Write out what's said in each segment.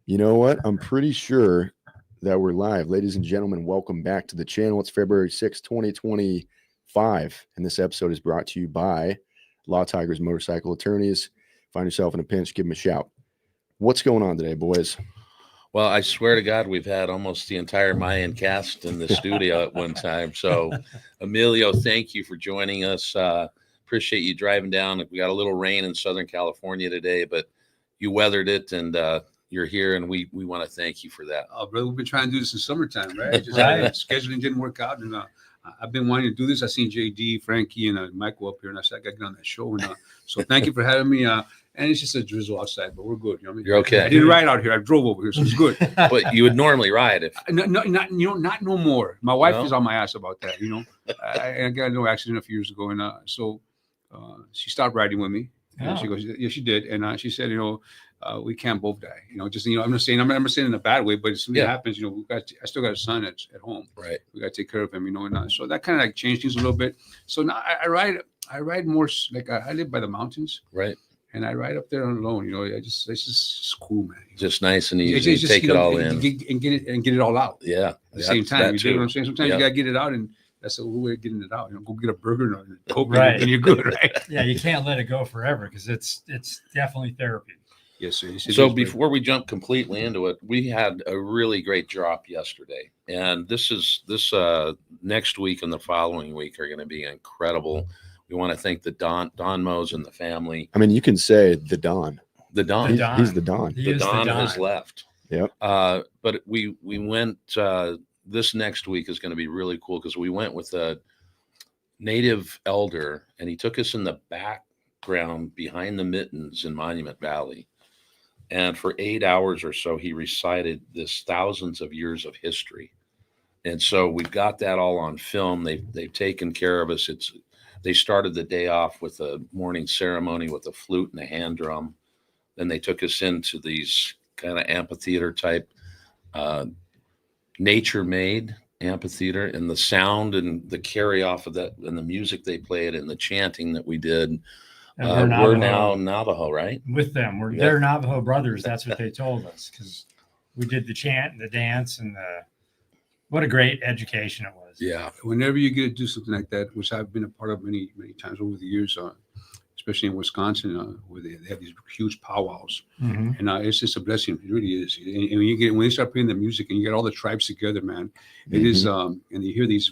You know what? I'm pretty sure that we're live. Ladies and gentlemen, welcome back to the channel. It's February 6, 2025, and this episode is brought to you by Law Tigers Motorcycle Attorneys. Find yourself in a pinch, give them a shout. What's going on today, boys? Well, I swear to God, we've had almost the entire Mayan cast in the studio at one time. So, Emilio, thank you for joining us. Appreciate you driving down. We got a little rain in Southern California today, but you weathered it, and you're here, and we want to thank you for that. Oh, brother, we've been trying to do this in summertime, right? Just Right. Scheduling didn't work out, and I've been wanting to do this. I seen JD, Frankie, and Michael up here, and I said I got to get on that show. And so thank you for having me. And it's just a drizzle outside, but we're good. You know what I mean? You're okay. I didn't ride out here. I drove over here, so it's good. But you would normally ride if Not no more. My wife No? is on my ass about that. I got into an accident a few years ago, and so she stopped riding with me. And she goes, yeah, she did, and she said, we can't both die. I'm not saying I'm saying in a bad way, but if something happens, I still got a son at home. right. We got to take care of him, and so that kind of like changed things a little bit. So now I ride more like I live by the mountains, Right. and I ride up there alone. It's just cool, man. Just nice and easy. It's just, Take it all and in. get it all out Yeah. at the same time. That You too. dig what I'm saying? Sometimes Yeah. you gotta get it out, and that's the way of getting it out. Go get a burger and a Coke, Right. and you're good, right? Yeah, you can't let it go forever because it's definitely therapy. Yes, sir. So before we jump completely into it, we had a really great drop yesterday, and this next week and the following week are going to be incredible. We want to thank the Don Mose and the family. I mean, you can say the Don. The Don, The Don. He's the Don. He the is Don has left. Yep. But we went. This next week is going to be really cool because we went with a native elder, and he took us in the background behind the mittens in Monument Valley. And for 8 hours or so, he recited this thousands of years of history. And so we've got that all on film. They've taken care of us. They started the day off with a morning ceremony with a flute and a hand drum. Then they took us into these kind of amphitheater type, nature-made amphitheater, and the sound and the carry off of that and the music they played and the chanting that we did. And We're now Navajo, right? with them. They're Navajo brothers. That's what they told us because we did the chant and the dance and what a great education it was. Yeah. Whenever you get to do something like that, which I've been a part of many times over the years, especially in Wisconsin, where they have these huge powwows, Mhm. and it's just a blessing. It really is. And when they start playing the music and you get all the tribes together, man, it is. And you hear these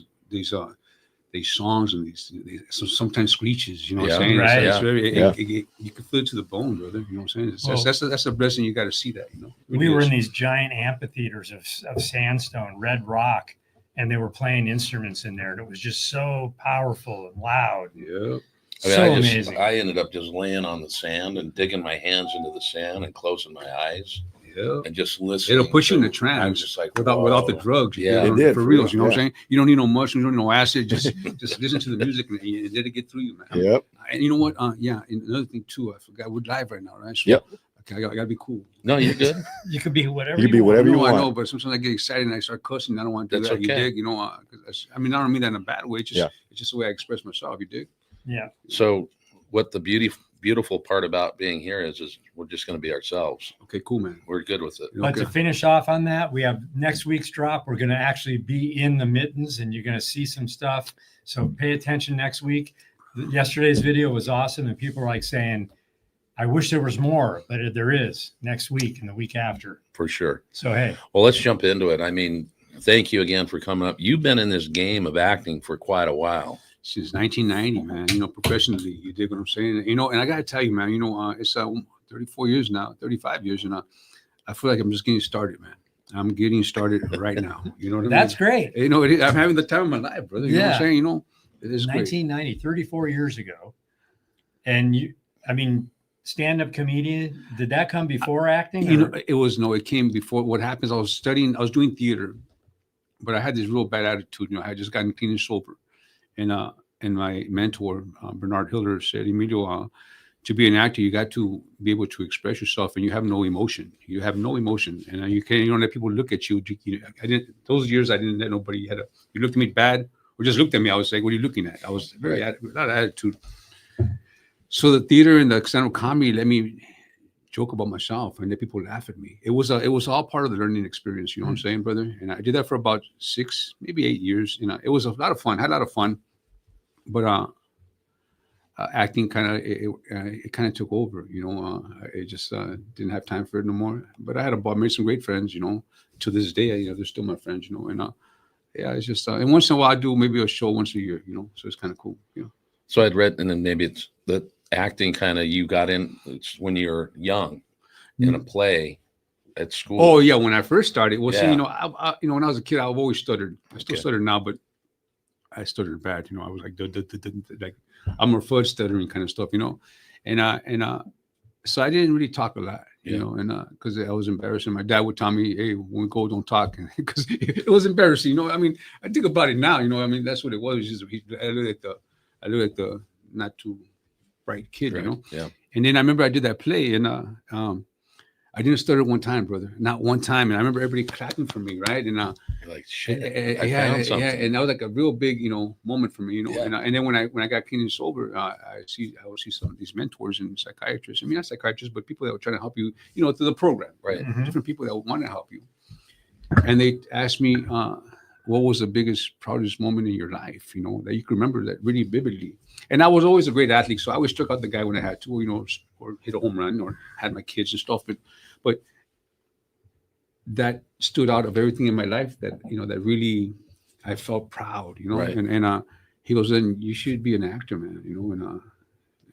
songs and these sometimes screeches. You know what I'm saying? Right. It's very. Yeah. You can feel it to the bone, brother. You know what I'm saying? That's a blessing. You got to see that. It We really were is. in these giant amphitheaters of sandstone, red rock, and they were playing instruments in there, and it was just so powerful and loud. Yeah. Amazing. I ended up just laying on the sand and digging my hands into the sand and closing my eyes Yeah. and just listening. It'll push you in the I'm trance just like without the whoa. drugs. Yeah. It did, for real. You know what yeah. I'm saying? You don't need no mushrooms, you don't need no acid. Just listen to the music and let it get through you, man. Yep. And you know what? And another thing too, I forgot we're live right now, right? So, Yep. Okay, I gotta be cool. No, you're good. You could be whatever You could be want. whatever you I want. know, but sometimes I get excited and I start cussing. I don't want to do That's that. You okay. dig? I don't mean that in a bad way. It's just the way I express myself. You dig? Yeah. So what the beautiful part about being here is we're just going to be ourselves. Okay, cool, man. We're good with it. But to finish off on that, we have next week's drop. We're going to actually be in the mittens and you're going to see some stuff. So pay attention next week. Yesterday's video was awesome. And people are like saying, I wish there was more, but there is next week and the week after. For sure. So, hey. Well, let's jump into it. I mean, thank you again for coming up. You've been in this game of acting for quite a while. Since 1990, man, professionally, you dig what I'm saying? And I got to tell you, man, it's 34 years now, 35 years, and I feel like I'm just getting started, man. I'm getting started right now. You know what I mean? That's great. I'm having the time of my life, brother. You know what I'm saying? It is great. 1990, 34 years ago. And stand-up comedian, did that come before acting? It came before. What happens, I was doing theater, but I had this real bad attitude. I had just gotten clean and sober. And my mentor, Bernard Hiller, said, Emilio, to be an actor, you got to be able to express yourself, and you have no emotion. You have no emotion, and you don't let people look at you. I didn't. Those years, I didn't let nobody you looked at me bad, or just looked at me. I was like, "What are you looking at?" I was very without attitude. So the theater and the stand-up comedy let me joke about myself and then people laugh at me. It was all part of the learning experience. You know what I'm saying, brother? And I did that for about 6, maybe 8 years. You know, it was a lot of fun. I had a lot of fun, but acting it kind of took over. You know, I just didn't have time for it no more. But I made some great friends. You know, to this day, you know, they're still my friends. You know, and yeah, it's just and once in a while I do maybe a show once a year. You know, so it's kind of cool. You know. So I'd read, and then maybe it's the acting kind of you got in when you're young in a play at school. Oh yeah, when I first started, well, see, Yeah. you know, I when I was a kid, I've always stuttered. I still Okay. stutter now, but I stuttered bad. You know, I was like, like I'm a fudge stuttering kind of stuff. You know, and so I didn't really talk a lot. You Yeah. know, and because I was embarrassing. My dad would tell me, "Hey, when we go, don't talk," because it was embarrassing. You know, I mean, I think about it now. You know, I mean, that's what it was. Just I look at the not too bright kid. Right. You know. Yeah. And then I remember I did that play, and I didn't stutter one time, brother. Not one time. And I remember everybody clapping for me, right? And You're like, shit, I yeah, found something. and that was like a real big, you know, moment for me, you know. Yeah. And then when I got clean and sober, I would see some of these mentors and psychiatrists. I mean, not psychiatrists, but people that were trying to help you, you know, through the program. Right. Mhm. Different people that want to help you. And they asked me, what was the biggest, proudest moment in your life, you know, that you can remember that really vividly. And I was always a great athlete, so I always struck out the guy when I had to, you know, or hit a home run or had my kids and stuff. But that stood out of everything in my life that, you know, that really I felt proud, you know. Right. And he goes, then you should be an actor, man, you know.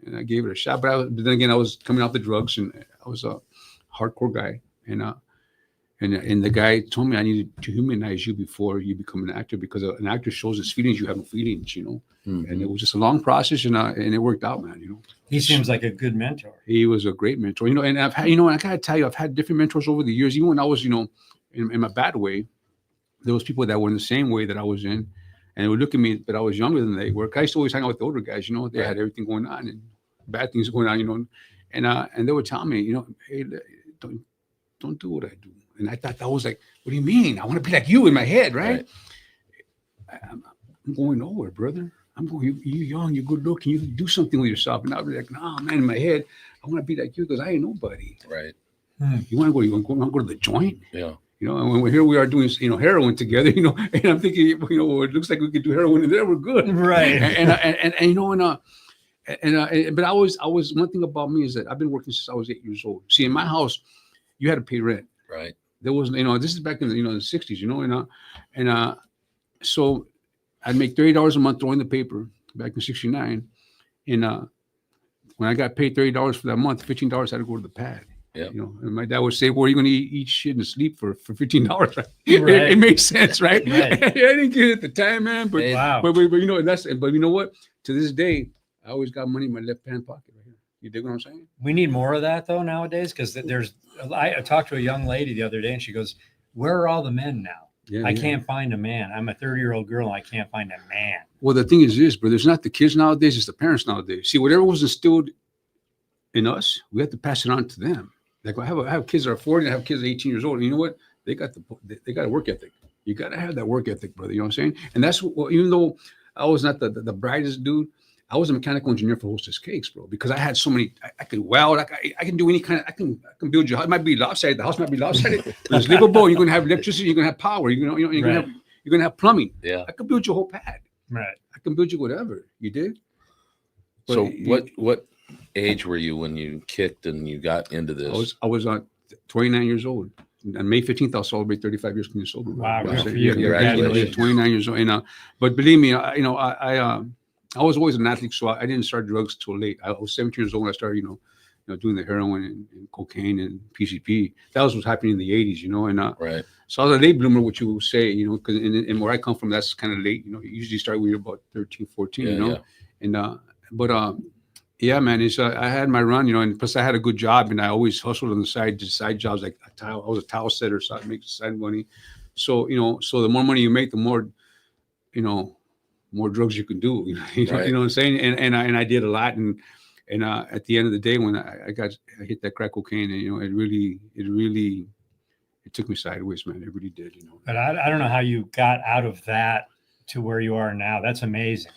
And I gave it a shot, but then again, I was coming off the drugs and I was a hardcore guy, and the guy told me I needed to humanize you before you become an actor, because an actor shows his feelings, you have no feelings, you know. Mhm. And it was just a long process, and it worked out, man, you know. He seems like a good mentor. He was a great mentor, you know. And I've had, you know, and I gotta tell you, I've had different mentors over the years. Even when I was, you know, in my bad way, there was people that were in the same way that I was in, and they would look at me, but I was younger than they were. I used to always hang out with the older guys, you know. They Right. had everything going on and bad things going on, you know. And they would tell me, you know, hey, don't do what I do. And I thought that was like, what do you mean? I want to be like you in my head, right? I'm going nowhere, brother. I'm going, you're young, you're good looking, you can do something with yourself. And I'll be like, no, man, in my head, I want to be like you because I ain't nobody. Right. You want to go to the joint? Yeah. You know, and when here we are doing, you know, heroin together, you know, and I'm thinking, you know, well, it looks like we could do heroin and then we're good. Right. And you know, but I was one thing about me is that I've been working since I was 8 years old. See, in my house, you had to pay rent. Right. There wasn't, you know, this is back in the, you know, the 60s, you know, and so I'd make $30 a month throwing the paper back in 69. And when I got paid $30 for that month, $15 had to go to the pad. Yeah. You know, and my dad would say, well, you're going to eat shit and sleep for $15, right? Right. It makes sense, right? Right. I didn't get it at the time, man. But, Wow. but you know, but you know what? To this day, I always got money in my left hand pocket right here. You dig what I'm saying? We need more of that though nowadays, because I talked to a young lady the other day and she goes, where are all the men now? Yeah, I yeah. can't find a man. I'm a 30-year-old girl and I can't find a man. Well, the thing is this, brother, it's not the kids nowadays, it's the parents nowadays. See, whatever was instilled in us, we have to pass it on to them. Like I have kids that are 40 and I have kids that are 18 years old. And you know what? They got a work ethic. You got to have that work ethic, brother. You know what I'm saying? And that's what, even though I was not the brightest dude, I was a mechanical engineer for Hostess Cakes, bro, because I had so many, I could weld, I can do any kind of, I can build your house. It might be lopsided. The house might be lopsided, but it's livable. You're going to have electricity. You're going to have power. You're going to have plumbing. Yeah. I could build your whole pad. Right. I can build you whatever. You did. So what age were you when you kicked and you got into this? I was 29 years old. On May 15th, I'll celebrate 35 years clean and sober. Wow, So, good for you. Congratulations. 29 years old. And but believe me, I was always an athlete, so I didn't start drugs till late. I was 17 years old when I started, you know, doing the heroin and cocaine and PCP. That was what's happening in the 80s, you know. And Right. so I was a late bloomer, what you would say, you know, because and where I come from, that's kind of late. You know, you usually start when you're about 13, 14, Yeah, you know. yeah. And yeah, man, it's I had my run, you know, and plus I had a good job, and I always hustled on the side, did side jobs like I was a towel setter, so I make side money. So, you know, so the more money you make, the more, you know, more drugs you can do. Right. You know what I'm saying? And I did a lot, and at the end of the day, when I hit that crack cocaine, and you know, it took me sideways, man. It really did, you know. But I don't know how you got out of that to where you are now. That's amazing.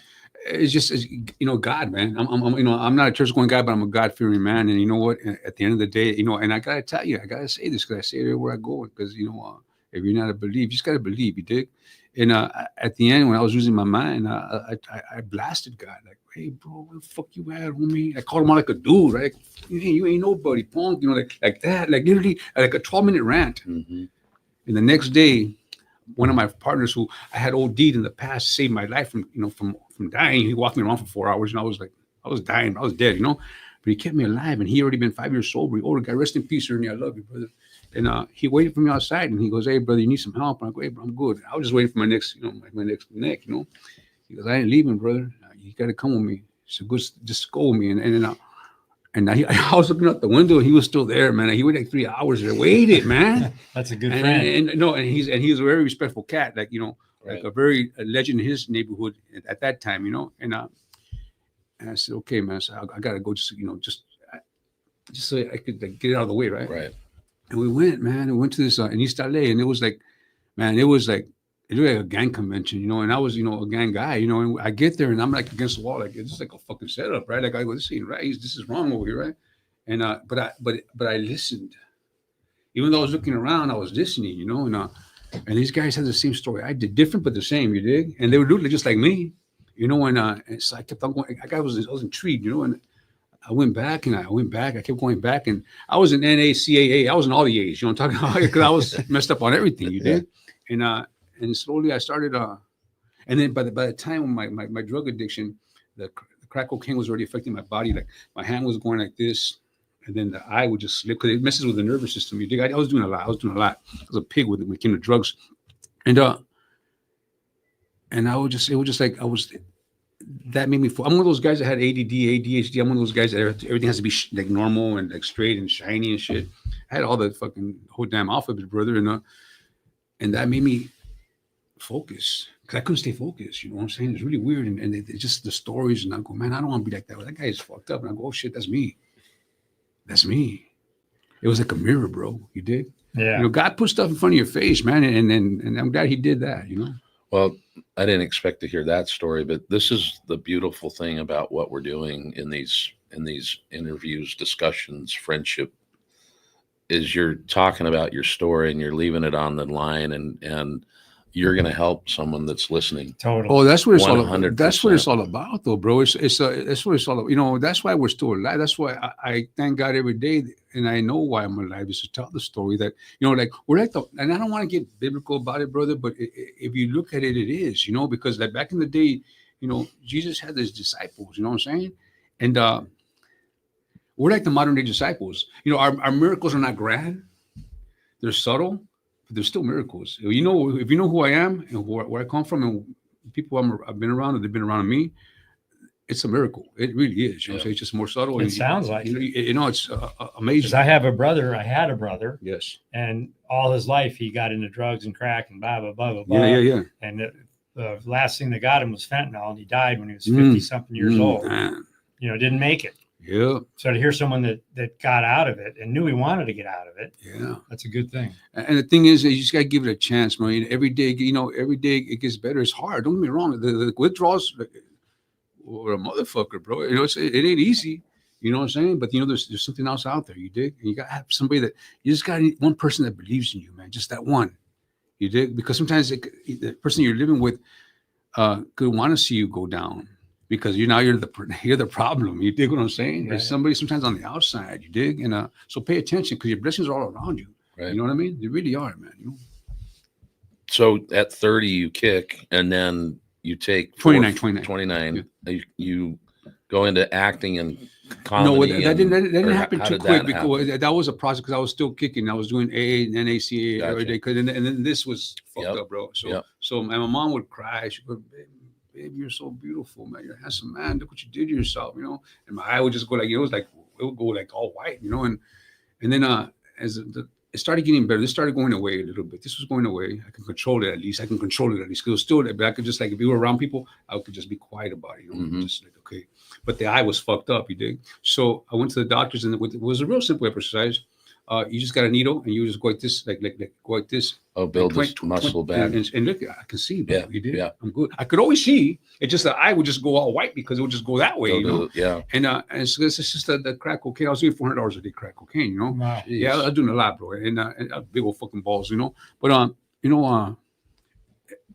it's just, you know, God, man. I'm not a church going guy, but I'm a God fearing man. And you know what? At the end of the day, you know, and I gotta tell you, I gotta say this because I say it everywhere I go. Because you know, if you're not a believer, you just gotta believe. You dig? And at the end, when I was losing my mind, I blasted God like, "Hey, bro, where the fuck you at, homie?" I called him out like a dude, right? You ain't nobody, punk. You know, like that, like literally, like a 12-minute rant. Mm-hmm. And the next day, one of my partners who I had OD'd in the past saved my life from, you know, from dying. He walked me around for 4 hours, and I was like, I was dying, I was dead, you know. But he kept me alive, and he already been 5 years sober. He older guy, rest in peace, Ernie. I love you, brother. And he waited for me outside, and he goes, "Hey, brother, you need some help?" And I go, "Hey, bro, I'm good." I was just waiting for my next, you know, my next neck, you know. He goes, "I ain't leaving, brother. You got to come with me." So good, just go with me. And I was looking out the window, and he was still there, man. He waited like 3 hours there, waited, man. That's a good friend. And he's a very respectful cat, like, you know, Right. like a legend in his neighborhood at that time, you know. And I said, "Okay, man, so I gotta go, just, you know, just so I could like, get it out of the way, right?" Right. And we went, man. We went to this in East LA, and it was like, man, it was like a gang convention, you know. And I was, you know, a gang guy, you know. And I get there, and I'm like against the wall, like it's just like a fucking setup, right? Like I go, "This ain't right. This is wrong over here, right?" And but I listened. Even though I was looking around, I was listening, you know. And these guys had the same story I did, different but the same, you dig? And they were doing it just like me, you know. And so I kept on going. I was intrigued, you know. And I went back, and I kept going back, and I was in NACAA. I was in all the A's, you know what I'm talking about? Because I was messed up on everything, you dig? And slowly I started, and then by the time my drug addiction, the crack cocaine was already affecting my body. Like my hand was going like this, and then the eye would just slip because it messes with the nervous system. You dig? I was doing a lot. I was a pig when it came to drugs, and I would just, it was just like I was. That made me. I'm one of those guys that had ADD, ADHD. I'm one of those guys that everything has to be like normal and like straight and shiny and shit. I had all the fucking whole damn alphabet, brother, and that made me focus because I couldn't stay focused. You know what I'm saying? It's really weird, and it's just the stories. And I go, man, I don't want to be like that. That guy is fucked up. And I go, oh shit, that's me. That's me. It was like a mirror, bro. You dig? Yeah. You know, God put stuff in front of your face, man, and I'm glad He did that. You know. Well, I didn't expect to hear that story, but this is the beautiful thing about what we're doing in these interviews, discussions, friendship, is you're talking about your story and you're leaving it on the line, and you're going to help someone that's listening. Totally. Oh, that's what it's all about. 100%. That's what it's all about, though, bro. That's what it's all about. You know, that's why we're still alive. That's why I thank God every day, and I know why I'm alive is to tell the story that, you know, like we're like and I don't want to get biblical about it, brother, but if you look at it, it is, you know, because like back in the day, you know, Jesus had his disciples, you know what I'm saying? And we're like the modern day disciples. You know, our miracles are not grand. They're subtle. There's still miracles. You know, if you know who I am and where I come from and people I've been around or they've been around me, it's a miracle. It really is. You know, so it's just more subtle. It sounds like you know, it's amazing. I had a brother. Yes. And all his life he got into drugs and crack and blah blah blah blah blah. Yeah. And the last thing that got him was fentanyl, and he died when he was 50 something years old. Man. You know, didn't make it. Yeah. So to hear someone that got out of it and knew he wanted to get out of it, yeah, that's a good thing. And the thing is, you just gotta give it a chance, man. Every day, you know, every day it gets better. It's hard. Don't get me wrong. The withdrawals were a motherfucker, bro. You know, it ain't easy. You know what I'm saying? But you know, there's something else out there. You dig? And you gotta have somebody that you just gotta need one person that believes in you, man. Just that one. You dig? Because sometimes the person you're living with could want to see you go down. Because you're the problem. You dig what I'm saying? Right. There's somebody sometimes on the outside. You dig, and so pay attention because your blessings are all around you. Right. You know what I mean? They really are, man. You know? So at 30, you kick, and then you take 29. Yeah. You go into acting and comedy. No, that didn't happen too quick because that was a process. Because I was still kicking. I was doing AA and NACA every day. And then this was fucked up, bro. So my mom would cry. She would. Babe, you're so beautiful, man. You're a handsome man. Look what you did to yourself, you know. And my eye would just go like, it would go like all white, you know. And then as it started getting better, this started going away a little bit. This was going away. I can control it at least. Because it was still there, but I could just like if you were around people, I could just be quiet about it, you know. Just like okay. But the eye was fucked up, you dig. So I went to the doctors, and it was a real simple exercise. You just got a needle and you just go like this, like go like this. Oh, build like this muscle back. And look, I can see, bro. Yeah, You did. yeah. I'm good. I could always see. It's just that I would just go all white because it would just go that way, you know. Yeah. And so it's just the crack cocaine. I was doing $400 a day crack cocaine, you know. Wow. Yeah, I was doing a lot, bro. And big old fucking balls, you know. But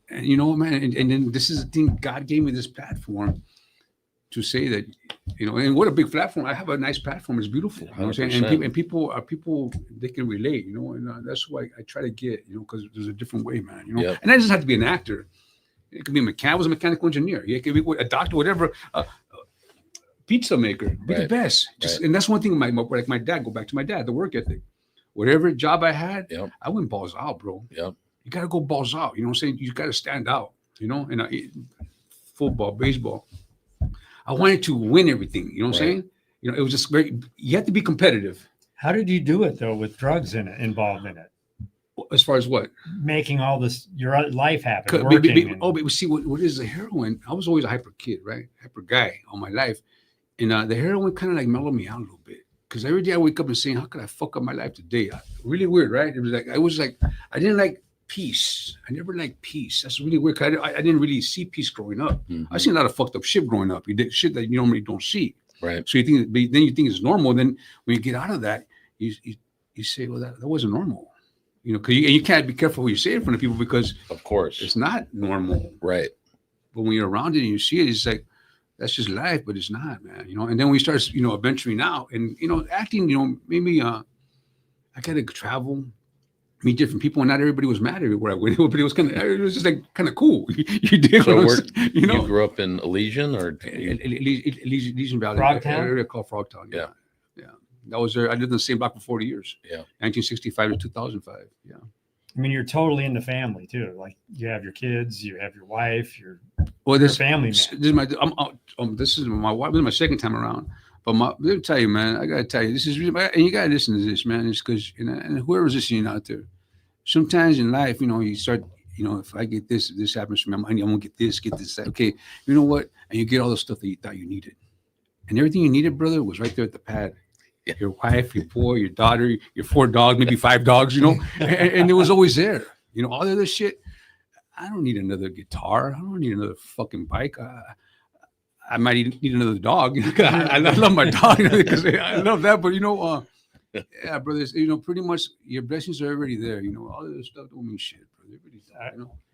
and you know, man, and then this is the thing. God gave me this platform to say that, you know, and what a big platform. I have a nice platform. It's beautiful. You know what I'm saying? And people they can relate, you know, and that's why I try to get, you know, because there's a different way, man, you know. Yep. And that doesn't have to be an actor. It could be a mechanic. I was a mechanical engineer. It could be a doctor, whatever. Pizza maker. Be the best. Just and that's one thing. Like my dad. Go back to my dad. The work ethic. Whatever job I had, I went balls out, bro. Yep. You gotta go balls out. You know what I'm saying? You gotta stand out. You know, and football, baseball. I wanted to win everything. You know what I'm saying? You know, it was just very. You have to be competitive. How did you do it though, with drugs involved in it? As far as what? Making all this your life happen. But see, what is the heroin? I was always a hyper kid, right? Hyper guy all my life, and the heroin kind of like mellowed me out a little bit. Because every day I wake up and saying, how could I fuck up my life today? Really weird, right? It was like I didn't like peace. I never liked peace. That's really weird. I didn't really see peace growing up. Mm-hmm. I seen a lot of fucked up shit growing up. You did shit that you normally don't see. Right. So you think it's normal. Then when you get out of that, you say, well, that wasn't normal. You know, because you can't be careful what you say in front of people because of course it's not normal. Right. But when you're around it and you see it, it's like, that's just life, but it's not, man. You know, and then we start, you know, venturing out and, you know, acting, you know, maybe I got to travel, meet different people, and not everybody was mad everywhere I went. Everybody was it was just like kind of cool. You did, so you know. You grew up in Elysian or Elysian Valley, Frogtown? area called Frogtown. Yeah. That was there. I lived in the same block for 40 years. Yeah. 1965 to 2005. Yeah. I mean, you're totally into family too. Like you have your kids, you have your wife, your family man. This is my wife. This is my second time around. But let me tell you, man, I gotta tell you, this is really, and you gotta listen to this, man. It's because, you know, and whoever's listening out there, sometimes in life, you know, you start, you know, if I get this happens to me, I'm gonna get this, that. Okay, you know what? And you get all the stuff that you thought you needed, and everything you needed, brother, was right there at the pad. Yeah. Your wife, your boy, your daughter, your 4 dogs, maybe 5 dogs, you know, and it was always there. You know, all the other shit. I don't need another guitar. I don't need another fucking bike. I might need another dog. I love my dog because I love that. But, you know, yeah, brothers, you know, pretty much your blessings are already there. You know, all of this stuff don't mean shit, brother.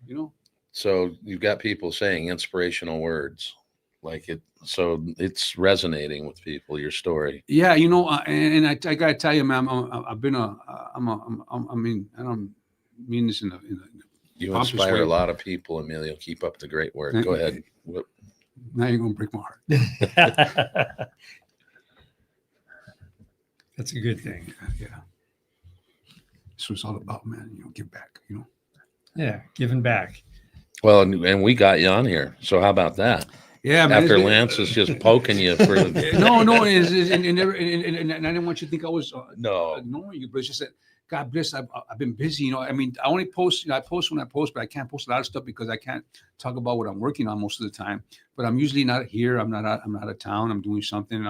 You know. So you've got people saying inspirational words. Like it, so it's resonating with people. Your story, yeah, you know, and I gotta tell you, man, I mean, I don't mean this in a you inspire a lot of people, Emilio. Keep up the great work. Go ahead. Now you're gonna break my heart. That's a good thing. Yeah, that's what it's all about, man. You know, give back. You know. Yeah, giving back. Well, and we got you on here. So how about that? Yeah, man. After Lance is just poking you for no, and I didn't want you to think I was ignoring you, but it's just that God bless. I've been busy, you know. I mean, I only post. You know, I post when I post, but I can't post a lot of stuff because I can't talk about what I'm working on most of the time. But I'm usually not here. I'm not out of town. I'm doing something.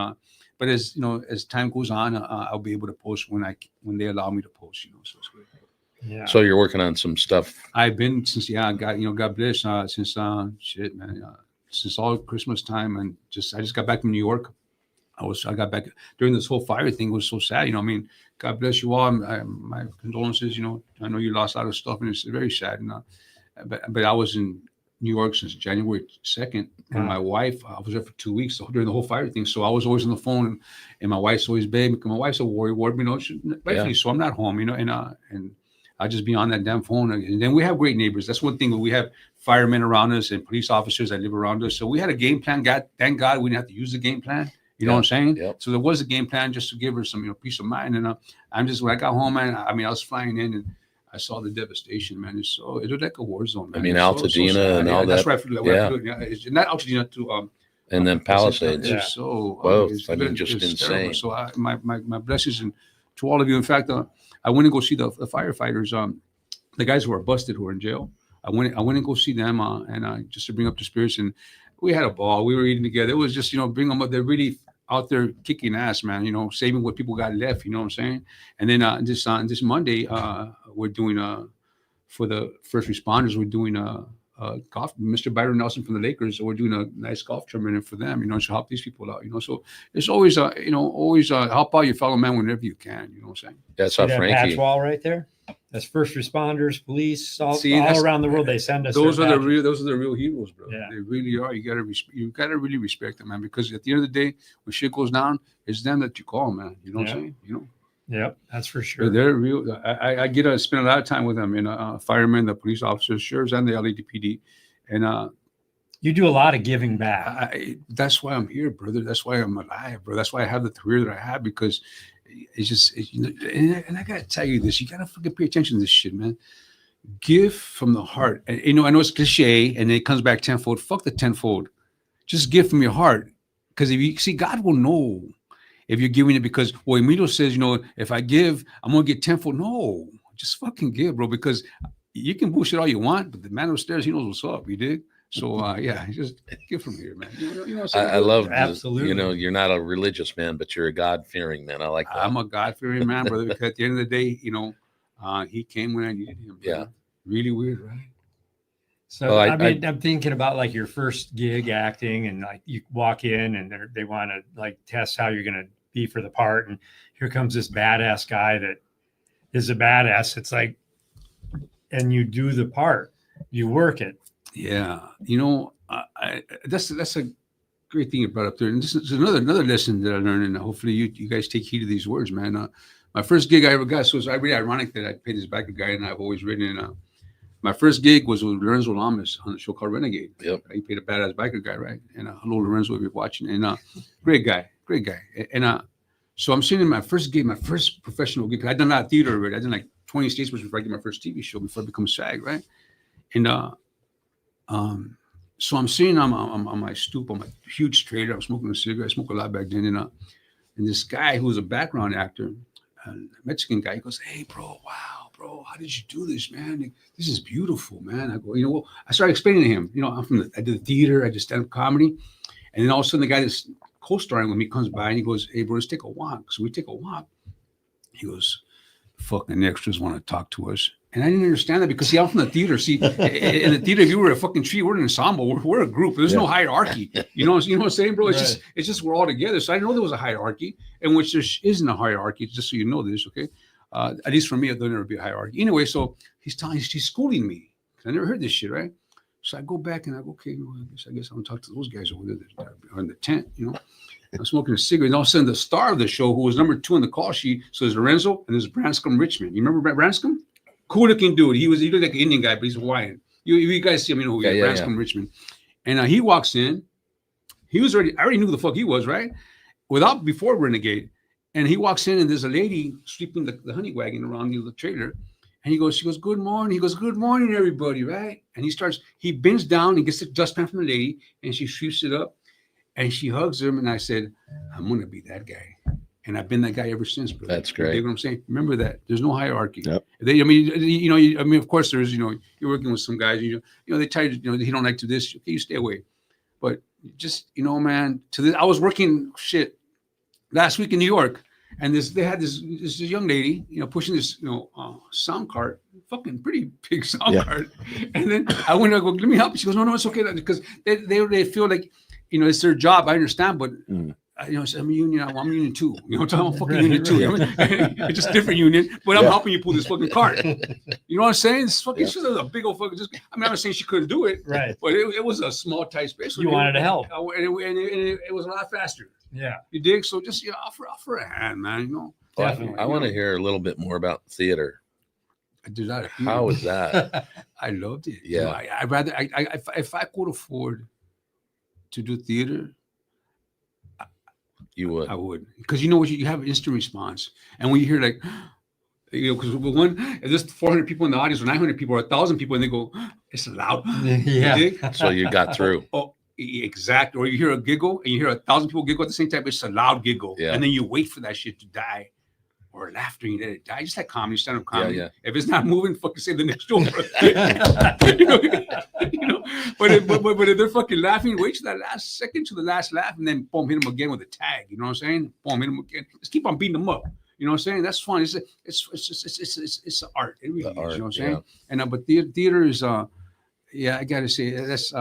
But as you know, as time goes on, I'll be able to post when they allow me to post. You know, so it's good. Yeah. So you're working on some stuff. I've been since God bless. Since shit, man. Since all Christmas time, and I just got back from New York. I got back during this whole fire thing. It was so sad, you know. I mean, God bless you all. My condolences. You know, I know you lost a lot of stuff, and it's very sad. And but I was in New York since January 2nd, and my wife, I was there for 2 weeks during the whole fire thing. So I was always on the phone, and my wife's always baby. My wife's a warrior, you know. Rightfully so. I'm not home, you know, and I'll just be on that damn phone. And then we have great neighbors. That's one thing. We have firemen around us and police officers that live around us. So we had a game plan. Thank God we didn't have to use the game plan. You know what I'm saying? Yep. So there was a game plan just to give her some, you know, peace of mind. And I'm just, when I got home, man, I mean, I was flying in and I saw the devastation, man. It was like a war zone, man. I mean, Altadena and all that. That's right. It's not Altadena to and then Palisades. Just so I mean, just insane. Terrible. So my blessings and to all of you. In fact, I went and go see the firefighters, the guys who are busted, who are in jail. I went and go see them, and just to bring up the spirits. And we had a ball. We were eating together. It was just, you know, bring them up. They're really out there kicking ass, man. You know, saving what people got left. You know what I'm saying? And then this Monday, we're doing for the first responders, we're doing golf. Mr. Byron Nelson from the Lakers, so we're doing a nice golf tournament for them. You know, to help these people out. You know, so it's always help out your fellow man whenever you can. You know what I'm saying? That's See how that Frankie. patch wall right there? That's first responders, police, all See, that's- around the world. They send us. Those their are the patches. real heroes, bro. Yeah. They really are. You gotta really respect them, man. Because at the end of the day, when shit goes down, it's them that you call, man. You know what I'm saying? You know. Yep, that's for sure. They're real. I get to spend a lot of time with them, and firemen, the police officers, sheriffs, and the LADPD, and You do a lot of giving back. that's why I'm here, brother. That's why I'm alive, bro. That's why I have the career that I have, because it's just, and I gotta tell you this, you gotta fucking pay attention to this shit, man. Give from the heart. And, I know it's cliche, and it comes back tenfold. Fuck the tenfold. Just give from your heart, because if you see, God will know if you're giving it because, well, Emilio says, if I give, I'm going to get tenfold. No, just fucking give, bro, because you can bullshit all you want, but the man upstairs, he knows what's up. You dig? So, yeah, just give from here, man. You know what I'm I love Absolutely. you're not a religious man, but you're a God-fearing man. I like that. I'm a God-fearing man, brother, because at the end of the day, he came when I needed him. Brother. Yeah. Really weird, right? So Well, I'm thinking about like your first gig acting, and like you walk in and they want to like test how you're going to be for the part, and here comes this badass guy that is a badass. It's like, and you do the part, you work it. Yeah, that's a great thing you brought up there, and this is another lesson that I learned, and hopefully you guys take heed of these words, man. My first gig I ever got, so it's really ironic that I paid this back a guy, and I've always written. My first gig was with Lorenzo Lamas on a show called Renegade. Yep. He played a badass biker guy, right? And hello, Lorenzo, if you're watching. And great guy. And so I'm sitting in my first gig, my first professional gig. I'd done a lot of theater already. I did like 20 stages before I did my first TV show, before I become SAG, right? And so I'm sitting on my stoop on my huge trailer. I'm smoking a cigarette. I smoked a lot back then. And this guy who was a background actor, a Mexican guy, he goes, "Hey, bro, wow, bro, how did you do this, man? This is beautiful, man." I go, I started explaining to him, I did the theater, I did stand-up comedy. And then all of a sudden the guy that's co-starring with me comes by and he goes, "Hey, bro, let's take a walk." So we take a walk. He goes, "Fucking extras want to talk to us." And I didn't understand that because, see, I'm from the theater. See, in the theater, if you were a fucking tree, we're an ensemble. We're a group. There's no hierarchy. You know what I'm saying, bro? It's just we're all together. So I didn't know there was a hierarchy, in which there isn't a hierarchy, just so you know this, okay? At least for me, there'll never be a hierarchy. Anyway, so he's schooling me. I never heard this shit, right? So I go back and I go, okay, I guess I'm going to talk to those guys over there that are in the tent, I'm smoking a cigarette. And all of a sudden, the star of the show, who was number 2 on the call sheet, so there's Lorenzo and there's Branscombe Richmond. You remember Branscombe? Cool looking dude. He looked like an Indian guy, but he's Hawaiian. You guys see him, who he is, Branscombe Richmond. And he walks in. I already knew who the fuck he was, right? Before Renegade. And he walks in and there's a lady sweeping the honey wagon around the trailer. And she goes, "Good morning." He goes, "Good morning, everybody," right? And he bends down and gets the dustpan from the lady and she sweeps it up and she hugs him. And I said, "I'm going to be that guy." And I've been that guy ever since, bro. That's great. You know what I'm saying? Remember that. There's no hierarchy. Yep. Of course, there's, you're working with some guys, they tell you, he don't like to this. Okay, you stay away. But just, man, I was working last week in New York, and they had this young lady, pushing this, sound cart, fucking pretty big sound cart. And then I went, I go, "Let me help you." She goes, No, it's okay. Because they feel like, it's their job. I understand, but I'm a union. I'm a union too. I'm fucking union too. It's just different union, but I'm helping you pull this fucking cart. You know what I'm saying? This fucking shit is a big old fucking. I'm not saying she couldn't do it, right? But it was a small, tight space. You wanted to help, and it was a lot faster. Yeah, you dig? So just offer a hand, man. Definitely. I want to hear a little bit more about theater. I did that. How was that? I loved it. Yeah. I'd rather. If I could afford to do theater, You would. I would, because what you have instant response, and when you hear like, because if there's 400 people in the audience or 900 people or 1,000 people, and they go, "It's loud." Yeah. So you got through. Oh, exactly. Or you hear a giggle and you hear 1,000 people giggle at the same time. It's a loud giggle, and then you wait for that shit to die. or laughter, you let it die. Just like comedy, stand-up comedy. Yeah. If it's not moving, fucking say the next door. you know, but if they're fucking laughing, wait till that last second to the last laugh, and then boom, hit them again with a tag. You know what I'm saying? Boom, hit them again. Just keep on beating them up. You know what I'm saying? That's fun. It's an art. It really is. You know what I'm saying? And but theater is yeah, I gotta say that's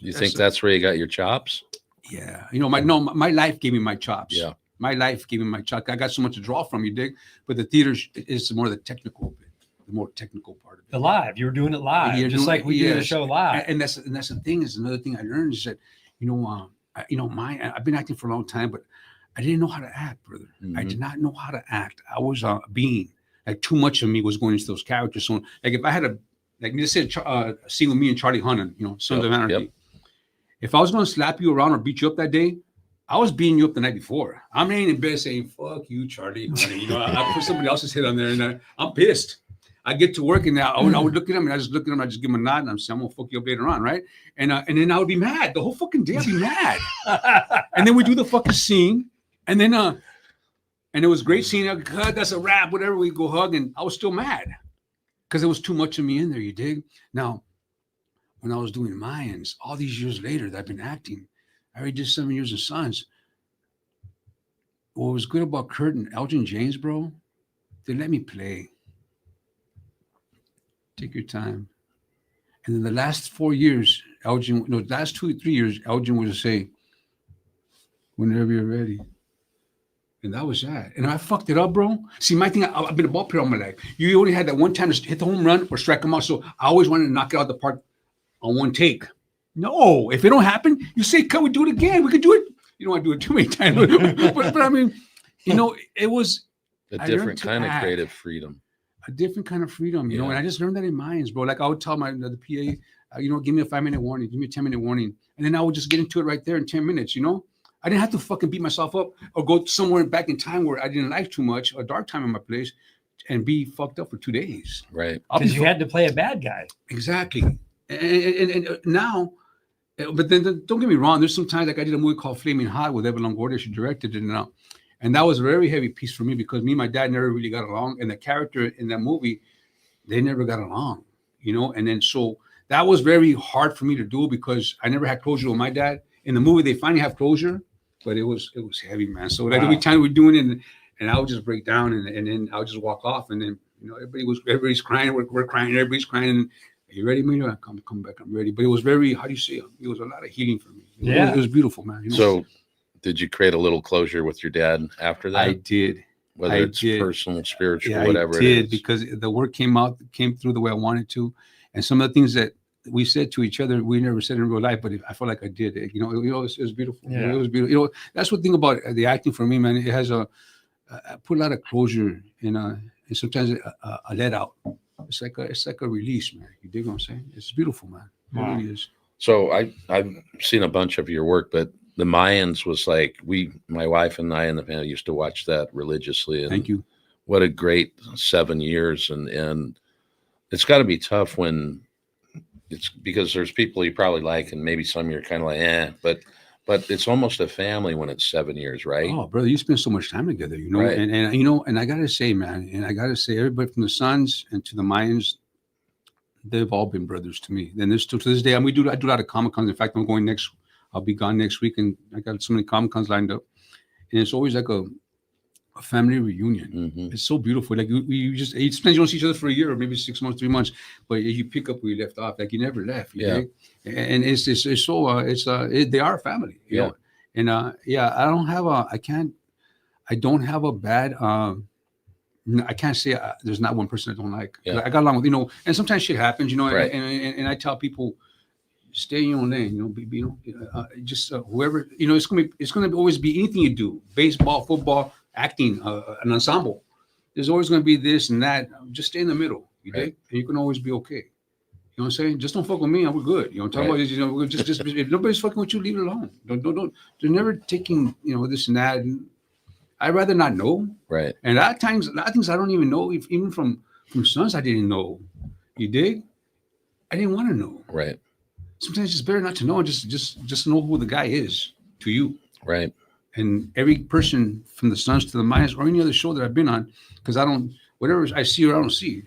You think that's where you got your chops? yeah. You know, my life gave me my chops. Yeah. My life gave me my chops. I got so much to draw from, you dig? But the theater is more the technical bit, the more technical part of it. The live, you were doing it live, You're just doing- like we do the yes. show live. And that's the thing is another thing I learned is that, I've been acting for a long time, but I didn't know how to act, brother. I did not know how to act. I was being like too much of me was going into those characters. So like if I had let's say a scene with me and Charlie Hunnam, Sons of Anarchy. Yep. If I was going to slap you around or beat you up that day, I was beating you up the night before. I'm laying in bed saying, fuck you, Charlie. Honey. I put somebody else's head on there and I'm pissed. I get to work and I would look at him and I just look at him. I just give him a nod and I'm saying, I'm going to fuck you up later on, right? And then I would be mad. The whole fucking day I'd be mad. And then we do the fucking scene. And then, and it was a great scene. I go, that's a wrap, whatever. We go hug. And I was still mad because there was too much of me in there, you dig? Now, when I was doing Mayans, all these years later that I've been acting, I already did 7 years of Sons. What was good about Kurt and Elgin James, bro, they let me play. Take your time. And then the last 4 years, last 2 or 3 years, Elgin would say, whenever you're ready. And that was that. And I fucked it up, bro. See, my thing, I've been a ball player all my life. You only had that one time to hit the home run or strike them out. So I always wanted to knock it out of the park on one take. No, if it don't happen, you say, can we do it again? We could do it. You don't want to do it too many times. but I mean, it was A different kind of creative freedom. A different kind of freedom, you know, Yeah. and I just learned that in Mayans, bro. Like I would tell the PA, give me a 5-minute warning, give me a 10-minute warning. And then I would just get into it right there in 10 minutes, I didn't have to fucking beat myself up or go somewhere back in time where I didn't like too much, a dark time in my place, and be fucked up for 2 days. Right. Because you had to play a bad guy. Exactly. And now, but then don't get me wrong, there's some times like I did a movie called Flaming Hot with Eva Longoria. She directed it, and that was a very heavy piece for me because me and my dad never really got along, and the character in that movie, they never got along, and then so that was very hard for me to do because I never had closure with my dad. In the movie, they finally have closure, but it was heavy, man. So like every time we're doing it, and I would just break down, and then I would just walk off, and then everybody's crying, we're crying, everybody's crying. And, are you ready, Emilio? I come back, I'm ready. But it was very, how do you say it? It was a lot of healing for me. It was beautiful, man. So did you create a little closure with your dad after that? I did. Whether it's personal, spiritual, Yeah, whatever I did, it is. because the work came through the way I wanted to. And some of the things that we said to each other, we never said in real life, but I felt like I did. It was beautiful. Yeah. It was beautiful. That's what thing about the acting for me, man. It has I put a lot of closure and sometimes a let out. It's like a release, man. You dig what I'm saying? It's beautiful, man. It Wow. really is. So I've seen a bunch of your work, but the Mayans was like my wife and I and the family used to watch that religiously. And Thank you. what a great 7 years. And it's got to be tough when it's because there's people you probably like, and maybe some you're kind of like, but it's almost a family when it's 7 years, right? Oh, brother, you spend so much time together, Right. and I gotta say, man, everybody from the Sons and to the Mayans, they've all been brothers to me. And there's still to this day, I do a lot of Comic-Cons. In fact, I'll be gone next week, and I got so many Comic-Cons lined up. And it's always like a family reunion. Mm-hmm. It's so beautiful. Like you sometimes you don't see each other for a year or maybe 6 months, 3 months, but you pick up where you left off. Like you never left. Yeah. Dig? And it's so they are a family. You know? And I don't have a bad. I can't say there's not one person I don't like. Yeah. I got along with and sometimes shit happens, Right. and I tell people, stay in your own lane, just whoever, it's gonna always be anything you do, baseball, football, acting, an ensemble. There's always gonna be this and that. Just stay in the middle, Right. dig? And you can always be okay. You know what I'm saying? Just don't fuck with me, and we're good. I'm talking Right. about we're just if nobody's fucking with you, leave it alone. Don't. They're never taking this and that. And I'd rather not know. Right. And a lot of things I don't even know. Even from Sons, I didn't know. You dig? I didn't want to know. Right. Sometimes it's better not to know and just know who the guy is to you. Right. And every person from the Sons to the Mayans or any other show that I've been on, because I don't, whatever I see or I don't see.